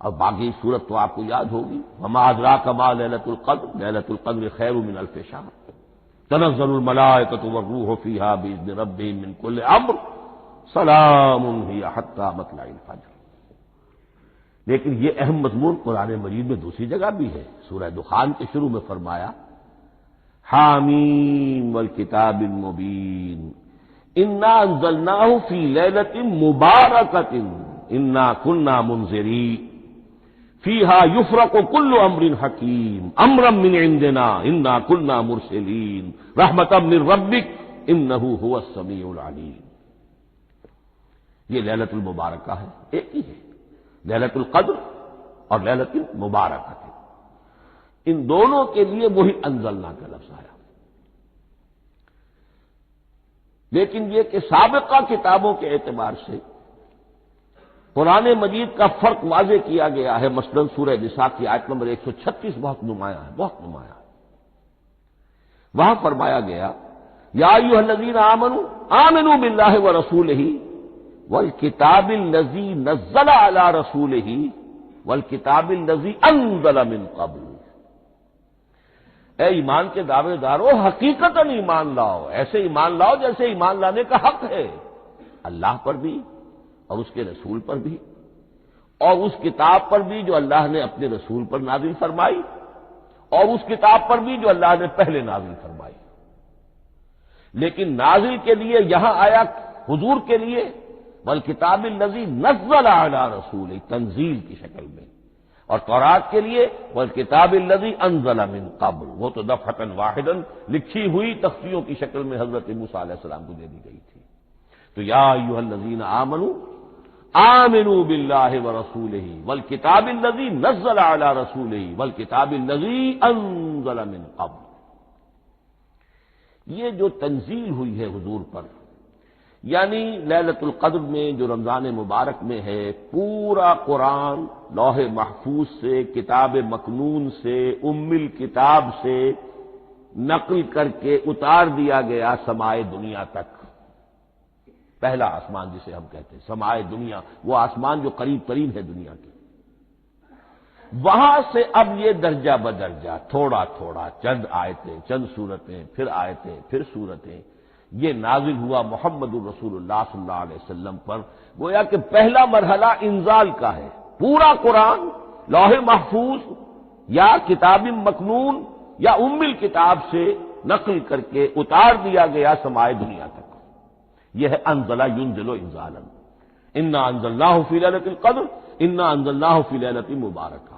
اور باقی صورت تو آپ کو یاد ہوگی، وما ادراک ما لیلۃ القدر، لیلۃ القدر خیر من الف شہر، تنزل الملائکۃ والروح فیہا باذن ربہم من کل امر، سلام ہی حتی مطلع الفجر۔ لیکن یہ اہم مضمون قرآن مجید میں دوسری جگہ بھی ہے، سورہ دخان کے شروع میں فرمایا حامیم والکتاب المبین انا انزلناہ فی لیلۃ مبارکۃ انا کنا منذرین فیہا یفرق کل امر حکیم امرا من عندنا انا کنا مرسلین رحمتا من ربک انہ هو السمیع العلیم۔ یہ لیلۃ المبارکہ ہے، ایک ہی ہے، لیلۃ القدر اور لیلۃ المبارکہ، ان دونوں کے لیے وہی انزلنا کا لفظ آیا۔ لیکن یہ کہ سابقہ کتابوں کے اعتبار سے قرآن مجید کا فرق واضح کیا گیا ہے، مثلا سورہ نساء کی آیت نمبر 136 بہت نمایاں ہے، بہت نمایاں ہے۔ وہاں فرمایا گیا یا ایھا الذین آمنوا آمنوا باللہ ورسولہ والکتاب الذی نزل علی رسولہ والکتاب الذی انزل من قبل۔ اے ایمان کے دعوے دارو، حقیقتاً ایمان لاؤ، ایسے ایمان لاؤ جیسے ایمان لانے کا حق ہے، اللہ پر بھی اور اس کے رسول پر بھی، اور اس کتاب پر بھی جو اللہ نے اپنے رسول پر نازل فرمائی، اور اس کتاب پر بھی جو اللہ نے پہلے نازل فرمائی۔ لیکن نازل کے لیے یہاں آیا حضور کے لیے والکتاب الذی نزل علی رسول، تنزیل کی شکل میں، اور تورات کے لیے والکتاب الذی انزل من قبل، وہ تو دفعۃ واحداً لکھی ہوئی تختیوں کی شکل میں حضرت موسیٰ علیہ السلام کو دے دی گئی تھی۔ تو یا ایھا الذین آمنوا آمنوا باللہ ورسولہ والکتاب الذی نزل علی رسولہ والکتاب الذی انزل من قبل۔ یہ جو تنزیل ہوئی ہے حضور پر، یعنی لیلۃ القدر میں جو رمضان مبارک میں ہے، پورا قرآن لوح محفوظ سے، کتاب مکنون سے، ام الکتاب سے نقل کر کے اتار دیا گیا سمائے دنیا تک۔ پہلا آسمان جسے ہم کہتے ہیں سمائے دنیا، وہ آسمان جو قریب ترین ہے دنیا کے، وہاں سے اب یہ درجہ بدرجہ تھوڑا تھوڑا، چند آیتیں، چند سورتیں، پھر آیتیں، پھر سورتیں، یہ نازل ہوا محمد الرسول اللہ صلی اللہ علیہ وسلم پر۔ گویا کہ پہلا مرحلہ انزال کا ہے، پورا قرآن لوح محفوظ یا کتاب مکنون یا ام الکتاب سے نقل کر کے اتار دیا گیا سمائے دنیا تک۔ یہ ہے انزل ینزل انزالا، انا انزلناہ فی لیلۃ القدر انا انزلناہ فی لیلۃ مبارکہ۔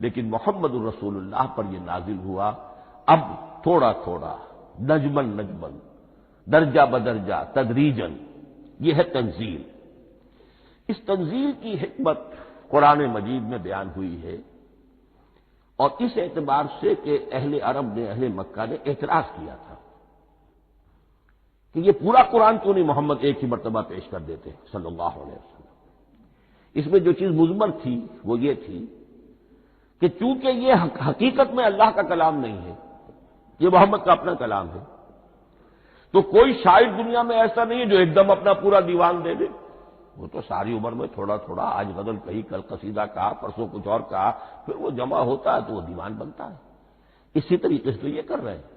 لیکن محمد الرسول اللہ پر یہ نازل ہوا اب تھوڑا تھوڑا، نجمن نجمن، درجہ بدرجہ، تدریجاً، یہ ہے تنزیل۔ اس تنزیل کی حکمت قرآن مجید میں بیان ہوئی ہے، اور اس اعتبار سے کہ اہل عرب نے، اہل مکہ نے اعتراض کیا تھا کہ یہ پورا قرآن کیوں نہیں محمد ایک ہی مرتبہ پیش کر دیتے صلی اللہ علیہ وسلم۔ اس میں جو چیز مضمر تھی وہ یہ تھی کہ چونکہ یہ حقیقت میں اللہ کا کلام نہیں ہے، یہ محمد کا اپنا کلام ہے، تو کوئی شاعر دنیا میں ایسا نہیں ہے جو ایک دم اپنا پورا دیوان دے دے۔ وہ تو ساری عمر میں تھوڑا تھوڑا، آج غزل کہی، کل قصیدہ کہا، پرسوں کچھ اور کہا، پھر وہ جمع ہوتا ہے تو وہ دیوان بنتا ہے۔ اسی طریقے سے تو یہ کر رہے ہیں۔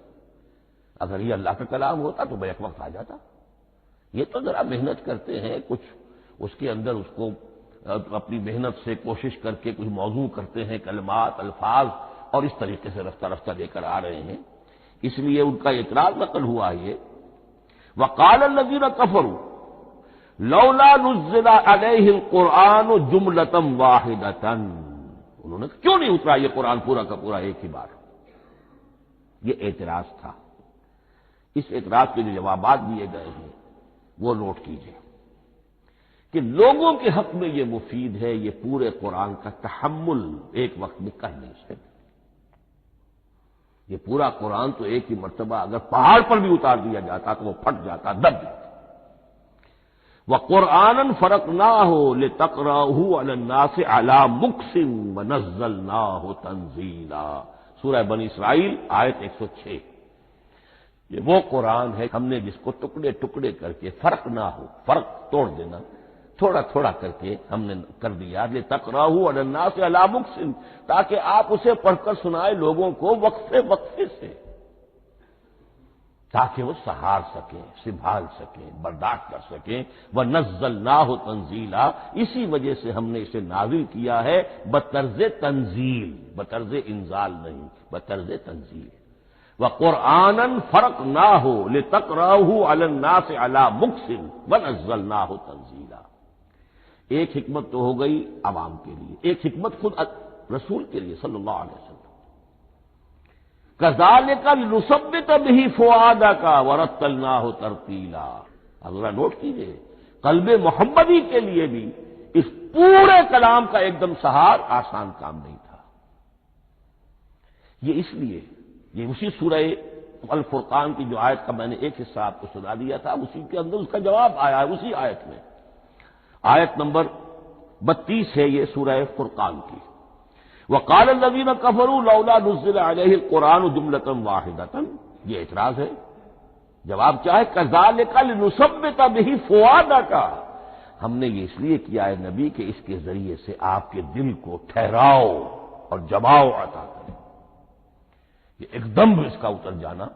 اگر یہ اللہ کا کلام ہوتا تو بیک وقت آ جاتا۔ یہ تو ذرا محنت کرتے ہیں، کچھ اس کے اندر اس کو اپنی محنت سے کوشش کر کے کچھ موضوع کرتے ہیں، کلمات، الفاظ، اور اس طریقے سے رفتہ رفتہ لے کر آ رہے ہیں۔ اس لیے ان کا اعتراض نقل ہوا یہ وقال الذین کفروا لولا نزل علیہ القرآن جملۃ واحدۃ، انہوں نے کیوں نہیں اترا یہ قرآن پورا کا پورا ایک ہی بار؟ یہ اعتراض تھا۔ اس اعتراض کے جو جوابات دیے گئے ہیں وہ نوٹ کیجیے کہ لوگوں کے حق میں یہ مفید ہے، یہ پورے قرآن کا تحمل ایک وقت میں کر نہیں سکتے۔ یہ پورا قرآن تو ایک ہی مرتبہ اگر پہاڑ پر بھی اتار دیا جاتا تو وہ پھٹ جاتا، دب جاتا۔ وَقُرْآنًا فَرَقْنَاهُ لِتَقْرَأَهُ عَلَى النَّاسِ عَلَى مُكْثٍ وَنَزَّلْنَاهُ تَنزِيلًا، سورہ بنی اسرائیل آیت 106۔ یہ وہ قرآن ہے ہم نے جس کو ٹکڑے ٹکڑے کر کے فرق نہ ہو، فرق توڑ دینا، تھوڑا تھوڑا کر کے ہم نے کر دیا، لِتَقْرَأَهُ عَلَى النَّاسِ عَلَى مُكْثٍ، تاکہ آپ اسے پڑھ کر سنائے لوگوں کو وقفے وقفے سے، تاکہ وہ سہار سکیں، سنبھال سکیں، برداشت کر سکیں۔ وَنَزَّلْنَاهُ تَنزِيلًا، اسی وجہ سے ہم نے اسے نازل کیا ہے بطرز تنزیل، بطرز انزال نہیں، بطرز تنزیل۔ وَقُرْآنًا فَرَقْنَاهُ لِتَقْرَأَهُ عَلَى النَّاسِ عَلَى مُكْثٍ وَنَزَّلْنَاهُ تَنزِيلًا۔ ایک حکمت تو ہو گئی عوام کے لیے، ایک حکمت خود رسول کے لیے صلی اللہ علیہ وسلم۔ كَذَلِكَ لِنُثَبِّتَ بِهِ فُؤَادَكَ وَرَتَّلْنَاهُ تَرْتِيلًا، ذرا نوٹ کیجئے، قلب محمدی کے لیے بھی اس پورے کلام کا ایک دم سہار آسان کام نہیں تھا۔ یہ اس لیے، یہ اسی سورہ الفرقان کی جو آیت کا میں نے ایک حصہ آپ کو سنا دیا تھا، اسی کے اندر اس کا جواب آیا ہے، اسی آیت میں، آیت نمبر 32 ہے یہ سورہ فرقان کی۔ وقال الذین کفروا لولا نزل علیہ القرآن جملۃ واحدۃ، یہ اعتراض ہے۔ جواب کیا ہے؟ کذالک لنثبت بہ فؤادک، ہم نے یہ اس لیے کیا ہے نبی کہ اس کے ذریعے سے آپ کے دل کو ٹھہراؤ اور جماؤ عطا کریں، یہ ایک دم اس کا اتر جانا۔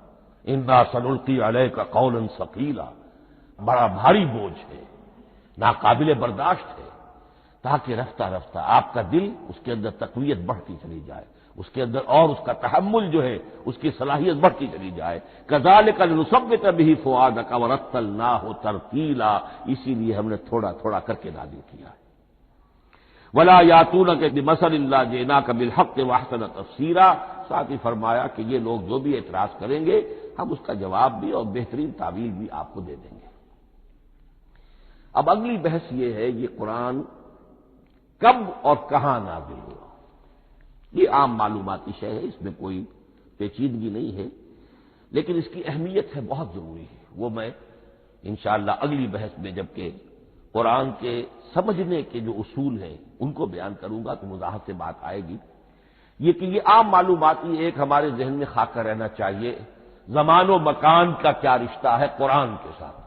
انا سنلقی علیک قولا ثقیلا، بڑا بھاری بوجھ ہے، ناقابل برداشت ہے، تاکہ رفتہ رفتہ آپ کا دل، اس کے اندر تقویت بڑھتی چلی جائے، اس کے اندر اور اس کا تحمل جو ہے اس کی صلاحیت بڑھتی چلی جائے۔ کذالک لنثبت بہ فؤادک ورتلناہ ترتیلا، اسی لیے ہم نے تھوڑا تھوڑا کر کے نازل کیا ہے۔ ولا یاتونک بمثل الا جئناک بالحق واحسن تفسیرا، ساتھ ہی فرمایا کہ یہ لوگ جو بھی اعتراض کریں گے ہم اس کا جواب بھی اور بہترین تعویل بھی آپ کو دے دیں گے۔ اب اگلی بحث یہ ہے یہ قرآن کب اور کہاں نازل ہوا؟ یہ عام معلوماتی شے ہے، اس میں کوئی پیچیدگی نہیں ہے، لیکن اس کی اہمیت ہے، بہت ضروری ہے، وہ میں انشاءاللہ اگلی بحث میں جبکہ قرآن کے سمجھنے کے جو اصول ہیں ان کو بیان کروں گا تو وضاحت سے بات آئے گی۔ یہ کہ یہ عام معلوماتی ایک ہمارے ذہن میں خاکہ رہنا چاہیے، زمان و مکان کا کیا رشتہ ہے قرآن کے ساتھ۔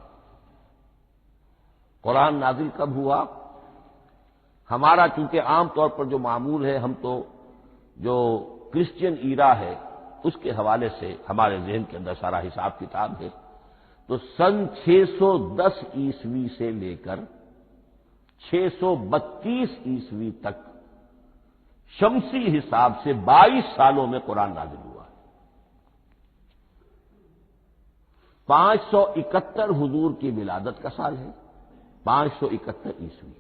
قرآن نازل کب ہوا؟ ہمارا چونکہ عام طور پر جو معمول ہے، ہم تو جو کرسچین ایرا ہے اس کے حوالے سے ہمارے ذہن کے اندر سارا حساب کتاب ہے، تو سن 610 عیسوی سے لے کر 632 عیسوی تک شمسی حساب سے 22 سالوں میں قرآن نازل ہوا ہے۔ 571 حضور کی ولادت کا سال ہے، 571 عیسوی۔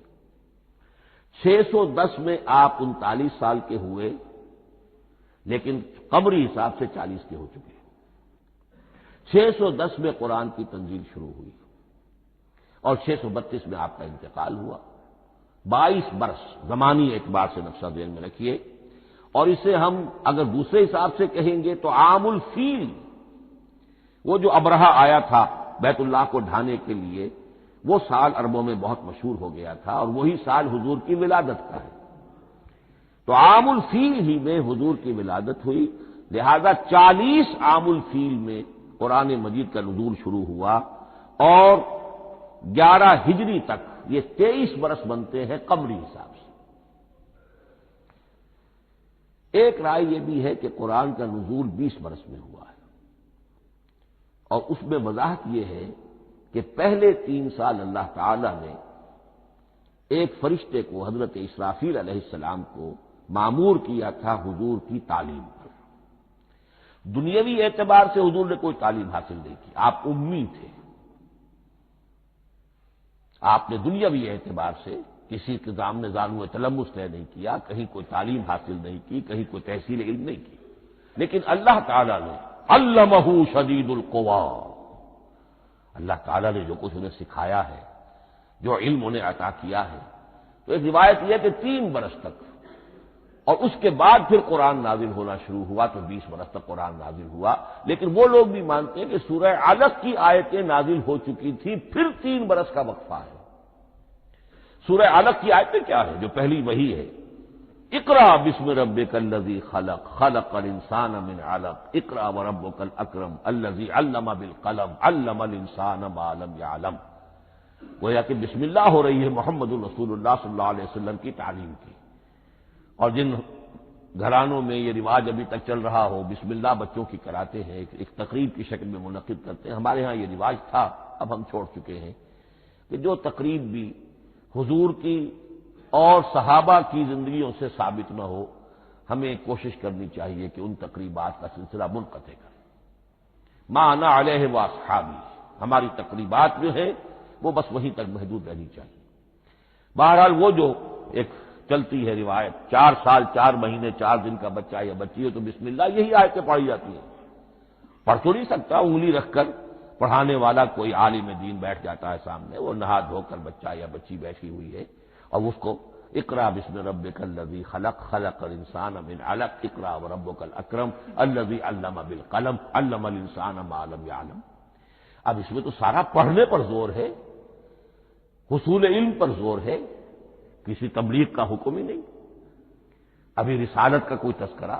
610 میں آپ 39 سال کے ہوئے، لیکن قمری حساب سے 40 کے ہو چکے۔ 610 میں قرآن کی تنزیل شروع ہوئی اور 632 میں آپ کا انتقال ہوا۔ 22 برس زمانی اعتبار سے نقشہ ذہن میں رکھیے، اور اسے ہم اگر دوسرے حساب سے کہیں گے تو عام الفیل، وہ جو ابرہہ آیا تھا بیت اللہ کو ڈھانے کے لیے، وہ سال عربوں میں بہت مشہور ہو گیا تھا، اور وہی سال حضور کی ولادت کا ہے، تو عام الفیل ہی میں حضور کی ولادت ہوئی، لہذا 40 عام الفیل میں قرآن مجید کا نزول شروع ہوا، اور 11 ہجری تک یہ 23 برس بنتے ہیں قمری حساب سے۔ ایک رائے یہ بھی ہے کہ قرآن کا نزول 20 برس میں ہوا ہے، اور اس میں وضاحت یہ ہے کہ پہلے 3 سال اللہ تعالی نے ایک فرشتے کو، حضرت اسرافیل علیہ السلام کو مامور کیا تھا حضور کی تعلیم پر۔ دنیاوی اعتبار سے حضور نے کوئی تعلیم حاصل نہیں کی، آپ امی تھے، آپ نے دنیاوی اعتبار سے کسی کے سامنے زانو تلمس طے نہیں کیا، کہیں کوئی تعلیم حاصل نہیں کی، کہیں کوئی تحصیل علم نہیں کی، لیکن اللہ تعالیٰ نے علمہ شدید القوا، اللہ تعالیٰ نے جو کچھ انہیں سکھایا ہے، جو علم انہیں عطا کیا ہے، تو ایک روایت یہ ہے کہ 3 برس تک، اور اس کے بعد پھر قرآن نازل ہونا شروع ہوا تو 20 برس تک قرآن نازل ہوا، لیکن وہ لوگ بھی مانتے ہیں کہ سورہ علق کی آیتیں نازل ہو چکی تھی، پھر 3 برس کا وقفہ ہے۔ سورہ علق کی آیتیں کیا ہے؟ جو پہلی وحی ہے، اقرا بسم ربک الذی خلق خلق الانسان من علق اقرا وربک الاکرم الذی علم بالقلم علم الانسان ما لم يعلم، گویا کہ بسم اللہ ہو رہی ہے محمد الرسول اللہ صلی اللہ علیہ وسلم کی تعلیم کی، اور جن گھرانوں میں یہ رواج ابھی تک چل رہا ہو، بسم اللہ بچوں کی کراتے ہیں، ایک تقریب کی شکل میں منعقد کرتے ہیں، ہمارے ہاں یہ رواج تھا، اب ہم چھوڑ چکے ہیں، کہ جو تقریب بھی حضور کی اور صحابہ کی زندگیوں سے ثابت نہ ہو، ہمیں کوشش کرنی چاہیے کہ ان تقریبات کا سلسلہ منقطع کریں۔ ما انا علیہ واصحابی، ہماری تقریبات جو ہیں وہ بس وہیں تک محدود رہنی چاہیے۔ بہرحال وہ جو ایک چلتی ہے روایت، 4 سال 4 مہینے 4 دن کا بچہ یا بچی ہے تو بسم اللہ یہی آیتیں پڑھی جاتی ہیں، پڑھ تو نہیں سکتا، انگلی رکھ کر پڑھانے والا کوئی عالم دین بیٹھ جاتا ہے سامنے، وہ نہا دھو کر بچہ یا بچی بیٹھی ہوئی ہے اور اس کو اقرا بسم ربک الذی خلق خلق الانسان من علق اقرا وربک الاکرم الذی علم بالقلم علم الانسان ما لم يعلم۔ اب اس میں تو سارا پڑھنے پر زور ہے، حصول علم پر زور ہے، کسی تبلیغ کا حکم ہی نہیں، ابھی رسالت کا کوئی تذکرہ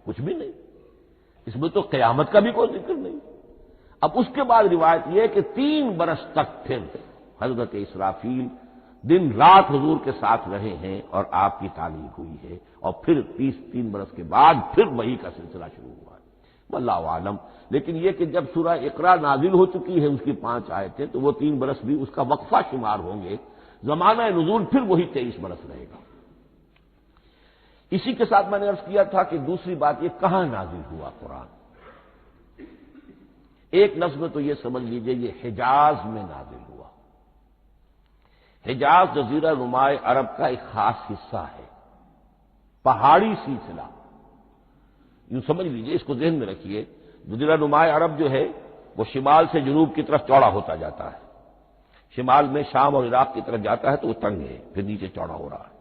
کچھ بھی نہیں، اس میں تو قیامت کا بھی کوئی ذکر نہیں۔ اب اس کے بعد روایت یہ ہے کہ 3 برس تک پھر حضرت اسرافیل دن رات حضور کے ساتھ رہے ہیں اور آپ کی تعلیم ہوئی ہے، اور پھر 3 برس کے بعد پھر وحی کا سلسلہ شروع ہوا ہے، واللہ عالم۔ لیکن یہ کہ جب سورہ اقرا نازل ہو چکی ہے، اس کی 5 آیتیں، تو وہ 3 برس بھی اس کا وقفہ شمار ہوں گے، زمانہ نزول پھر وہی 23 برس رہے گا۔ اسی کے ساتھ میں نے عرض کیا تھا کہ دوسری بات یہ کہاں نازل ہوا قرآن، ایک لفظ میں تو یہ سمجھ لیجئے یہ حجاز میں نازل ہوا۔ حجاز جزیرہ نمائے عرب کا ایک خاص حصہ ہے، پہاڑی سلسلہ، یوں سمجھ لیجئے، اس کو ذہن میں رکھیے، جزیرہ نمائے عرب جو ہے وہ شمال سے جنوب کی طرف چوڑا ہوتا جاتا ہے، شمال میں شام اور عراق کی طرف جاتا ہے تو وہ تنگ ہے، پھر نیچے چوڑا ہو رہا ہے۔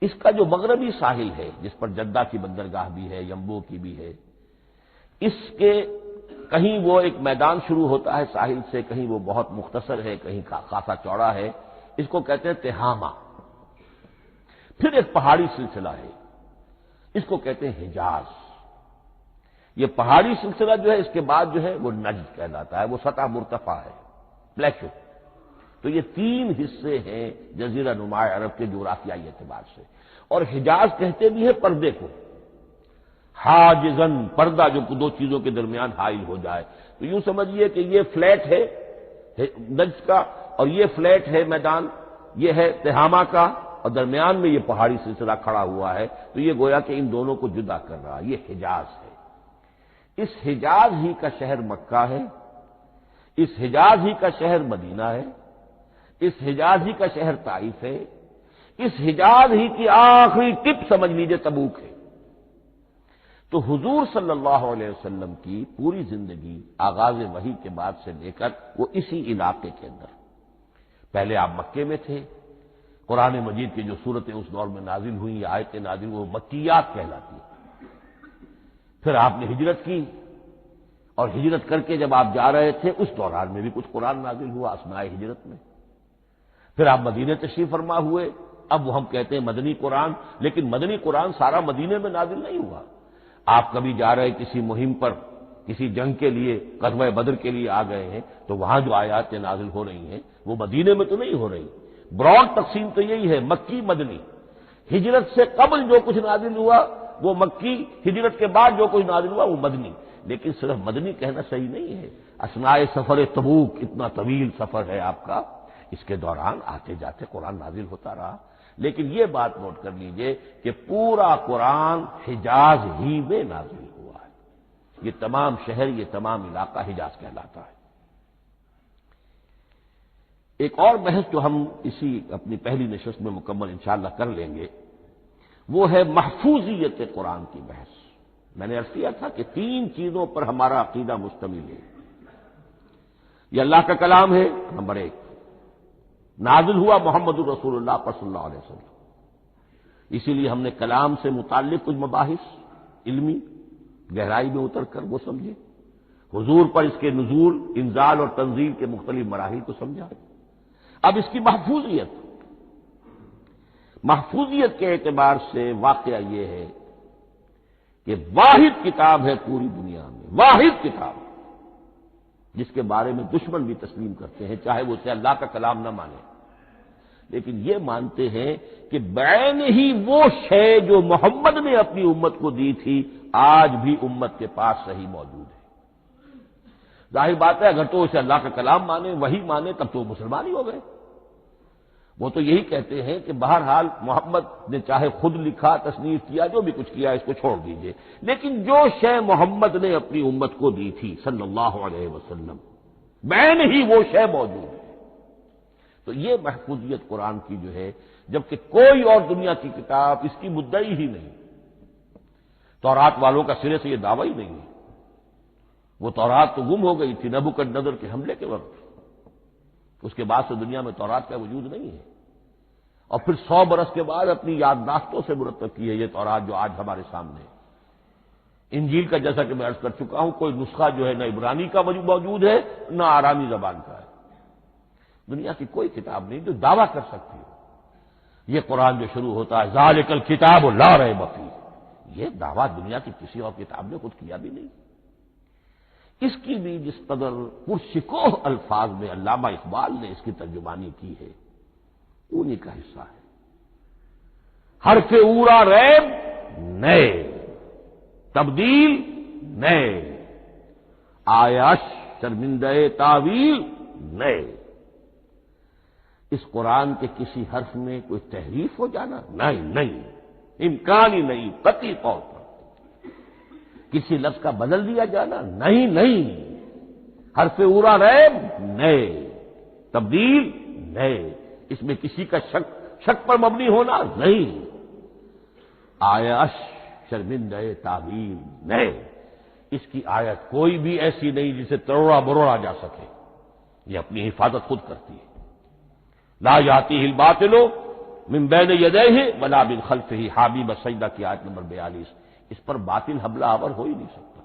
اس کا جو مغربی ساحل ہے، جس پر جدہ کی بندرگاہ بھی ہے، یمبو کی بھی ہے، اس کے کہیں وہ ایک میدان شروع ہوتا ہے ساحل سے، کہیں وہ بہت مختصر ہے، کہیں خاصا چوڑا ہے، اس کو کہتے ہیں تہامہ۔ پھر ایک پہاڑی سلسلہ ہے، اس کو کہتے ہیں حجاز۔ یہ پہاڑی سلسلہ جو ہے اس کے بعد جو ہے وہ نجد کہلاتا ہے، وہ سطح مرتفع ہے، پلیٹو۔ تو یہ 3 حصے ہیں جزیرہ نمائے عرب کے جغرافیائی اعتبار سے، اور حجاز کہتے بھی ہیں پردے کو، حاجزن، پردہ جو 2 چیزوں کے درمیان حائل ہو جائے، تو یوں سمجھیے کہ یہ فلیٹ ہے نجد کا، اور یہ فلیٹ ہے میدان، یہ ہے تہامہ کا، اور درمیان میں یہ پہاڑی سلسلہ کھڑا ہوا ہے، تو یہ گویا کہ ان دونوں کو جدا کر رہا ہے، یہ حجاز ہے۔ اس حجاز ہی کا شہر مکہ ہے، اس حجاز ہی کا شہر مدینہ ہے، اس حجاز ہی کا شہر طائف ہے، اس حجاز ہی کی آخری ٹپ سمجھ لیجئے تبوک ہے۔ تو حضور صلی اللہ علیہ وسلم کی پوری زندگی آغاز وحی کے بعد سے لے کر وہ اسی علاقے کے اندر، پہلے آپ مکے میں تھے، قرآن مجید کی جو صورتیں اس دور میں نازل ہوئیں یا آیتیں نازل ہوئی وہ مکیات کہلاتی ہیں۔ پھر آپ نے ہجرت کی، اور ہجرت کر کے جب آپ جا رہے تھے اس دوران میں بھی کچھ قرآن نازل ہوا اثناء ہجرت میں۔ پھر آپ مدینے تشریف فرما ہوئے، اب وہ ہم کہتے ہیں مدنی قرآن، لیکن مدنی قرآن سارا مدینے میں نازل نہیں ہوا۔ آپ کبھی جا رہے کسی مہم پر، کسی جنگ کے لیے، غزوہ بدر کے لیے آ گئے ہیں، تو وہاں جو آیات نازل ہو رہی ہیں وہ مدینے میں تو نہیں ہو رہی۔ براڈ تقسیم تو یہی ہے، مکی مدنی۔ ہجرت سے قبل جو کچھ نازل ہوا وہ مکی، ہجرت کے بعد جو کچھ نازل ہوا وہ مدنی۔ لیکن صرف مدنی کہنا صحیح نہیں ہے، اثناء سفر تبوک، اتنا طویل سفر ہے آپ کا، اس کے دوران آتے جاتے قرآن نازل ہوتا رہا۔ لیکن یہ بات نوٹ کر لیجئے کہ پورا قرآن حجاز ہی میں نازل ہوا ہے، یہ تمام شہر، یہ تمام علاقہ حجاز کہلاتا ہے۔ ایک اور بحث جو ہم اسی اپنی پہلی نشست میں مکمل انشاءاللہ کر لیں گے وہ ہے محفوظیت قرآن کی بحث۔ میں نے عرض کیا تھا کہ 3 چیزوں پر ہمارا عقیدہ مشتمل ہے۔ یہ اللہ کا کلام ہے، نمبر 1، نازل ہوا محمد الرسول اللہ پر صلی اللہ علیہ وسلم، اسی لیے ہم نے کلام سے متعلق کچھ مباحث علمی گہرائی میں اتر کر وہ سمجھے، حضور پر اس کے نزول، انزال اور تنزیل کے مختلف مراحل کو سمجھا۔ اب اس کی محفوظیت کے اعتبار سے واقعہ یہ ہے کہ واحد کتاب ہے پوری دنیا میں، واحد کتاب جس کے بارے میں دشمن بھی تسلیم کرتے ہیں، چاہے وہ اسے اللہ کا کلام نہ مانے، لیکن یہ مانتے ہیں کہ بعین ہی وہ شے جو محمد نے اپنی امت کو دی تھی آج بھی امت کے پاس صحیح موجود ہے۔ ظاہر بات ہے اگر تو اسے اللہ کا کلام مانے، وہی مانے، تب تو مسلمان ہی ہو گئے۔ وہ تو یہی کہتے ہیں کہ بہرحال محمد نے چاہے خود لکھا، تصنیف کیا، جو بھی کچھ کیا اس کو چھوڑ دیجئے، لیکن جو شے محمد نے اپنی امت کو دی تھی صلی اللہ علیہ وسلم بعین ہی وہ شے موجود ہے۔ تو یہ محفوظیت قرآن کی جو ہے، جبکہ کوئی اور دنیا کی کتاب اس کی مدعی ہی نہیں، تورات والوں کا سرے سے یہ دعویٰ ہی نہیں ہے۔ وہ تورات تو گم ہو گئی تھی نبوکدنضر کے حملے کے وقت، اس کے بعد سے دنیا میں تورات کا وجود نہیں ہے، اور پھر 100 برس کے بعد اپنی یادداشتوں سے مرتب کی ہے یہ تورات جو آج ہمارے سامنے ہے۔ انجیل کا جیسا کہ میں عرض کر چکا ہوں کوئی نسخہ جو ہے نہ عبرانی کا موجود ہے نہ آرامی زبان کا ہے، دنیا کی کوئی کتاب نہیں جو دعویٰ کر سکتی ہو۔ یہ قرآن جو شروع ہوتا ہے ذالک الکتاب لا ریب فیہ، یہ دعویٰ دنیا کی کسی اور کتاب نے خود کیا بھی نہیں۔ اس کی بھی جس قدر پرشکوہ الفاظ میں علامہ اقبال نے اس کی ترجمانی کی ہے انہی کا حصہ ہے۔ حرف اورا ریب نئے، تبدیل نئے، آیش شرمندہ تعویل نئے۔ اس قرآن کے کسی حرف میں کوئی تحریف ہو جانا نہیں، امکان ہی نہیں قطعی طور پر۔ کسی لفظ کا بدل دیا جانا نہیں، حرف اورا ریب نئے، تبدیل نئے، اس میں کسی کا شک پر مبنی ہونا نہیں، آیش شرمندہ تعبیر نئے۔ اس کی آیت کوئی بھی ایسی نہیں جسے تروڑا بروڑا جا سکے، یہ اپنی حفاظت خود کرتی ہے۔ لا یاتیہ الباطل من بین یدیہ ولا من خلفہ، حامیم السجدہ کی آیت نمبر 42، اس پر باطل حملہ آور ہو ہی نہیں سکتا۔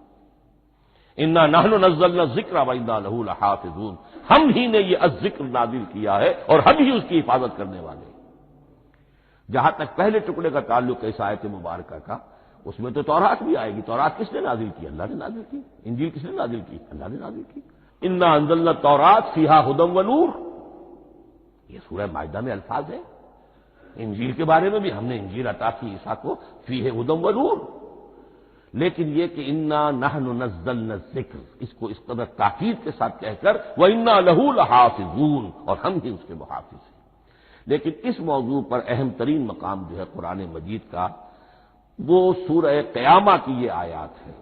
انا نحن نزلنا الذکر وانا لہ لحافظون، ہم ہی نے یہ الذکر نازل کیا ہے اور ہم ہی اس کی حفاظت کرنے والے ہیں۔ جہاں تک پہلے ٹکڑے کا تعلق ہے اس آیت مبارکہ کا، اس میں تو تورات بھی آئے گی۔ تورات کس نے نازل کی؟ اللہ نے نازل کی۔ انجیل کس نے نازل کی؟ اللہ نے نازل کی۔ انا انزلنا التوراۃ فیہا ھدی ونور، یہ سورہ مائدہ میں الفاظ ہیں۔ انجیل کے بارے میں بھی ہم نے انجیل عطا کی عیسیٰ کو، فیہ ھدی ونور، لیکن یہ کہ انا نحن نزلنا الذکر، اس کو اس قدر تاکید کے ساتھ کہہ کر وانا لہ لحافظون، اور ہم ہی اس کے محافظ ہیں۔ لیکن اس موضوع پر اہم ترین مقام جو ہے قرآن مجید کا وہ سورہ قیامہ کی یہ آیات ہے،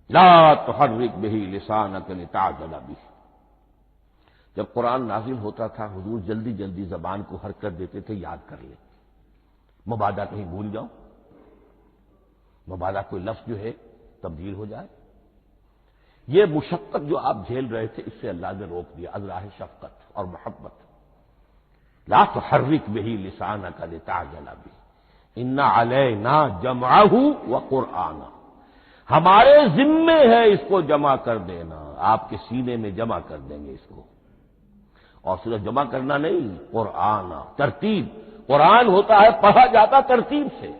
لا تحرک بہ لسانک لتعجل بہ۔ جب قرآن نازل ہوتا تھا حضور جلدی جلدی زبان کو حرکت دیتے تھے، یاد کر لیں، مبادا کہیں بھول جاؤ، مبادا کوئی لفظ جو ہے تبدیل ہو جائے۔ یہ مشقت جو آپ جھیل رہے تھے اس سے اللہ نے روک دیا، از راہ شفقت اور محبت۔ لا تحرک بہ لسانک لتعجل بہ ان علینا جمعہ وقرآنہ، ہمارے ذمے ہے اس کو جمع کر دینا، آپ کے سینے میں جمع کر دیں گے اس کو۔ اور صرف جمع کرنا نہیں، قرآن ترتیب، قرآن ہوتا ہے پڑھا جاتا ترتیب سے،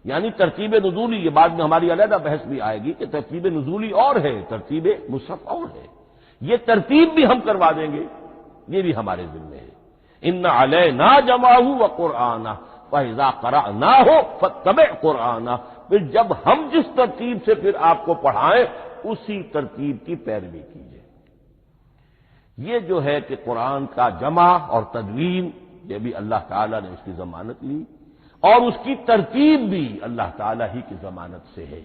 یعنی ترتیب نزولی، یہ بعد میں ہماری علیحدہ بحث بھی آئے گی کہ ترتیب نزولی اور ہے، ترتیب مصحف اور ہے، یہ ترتیب بھی ہم کروا دیں گے، یہ بھی ہمارے ذمے ہے۔ ان علینا جمعہ وقرآنہ فاذا قرأناہ فاتبع قرآنہ، پھر جب ہم جس ترتیب سے پھر آپ کو پڑھائیں اسی ترتیب کی پیروی کیجیے۔ یہ جو ہے کہ قرآن کا جمع اور تدوین، یہ بھی اللہ تعالیٰ نے اس کی ضمانت لی، اور اس کی ترتیب بھی اللہ تعالیٰ ہی کی ضمانت سے ہے۔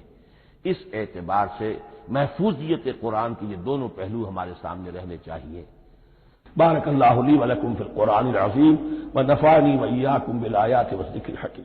اس اعتبار سے محفوظیت قرآن کے یہ دونوں پہلو ہمارے سامنے رہنے چاہیے۔ بارک اللہ لی ولکم فی القرآن العظیم ونفعنی وإیاکم بالآیات والذکر الحکیم۔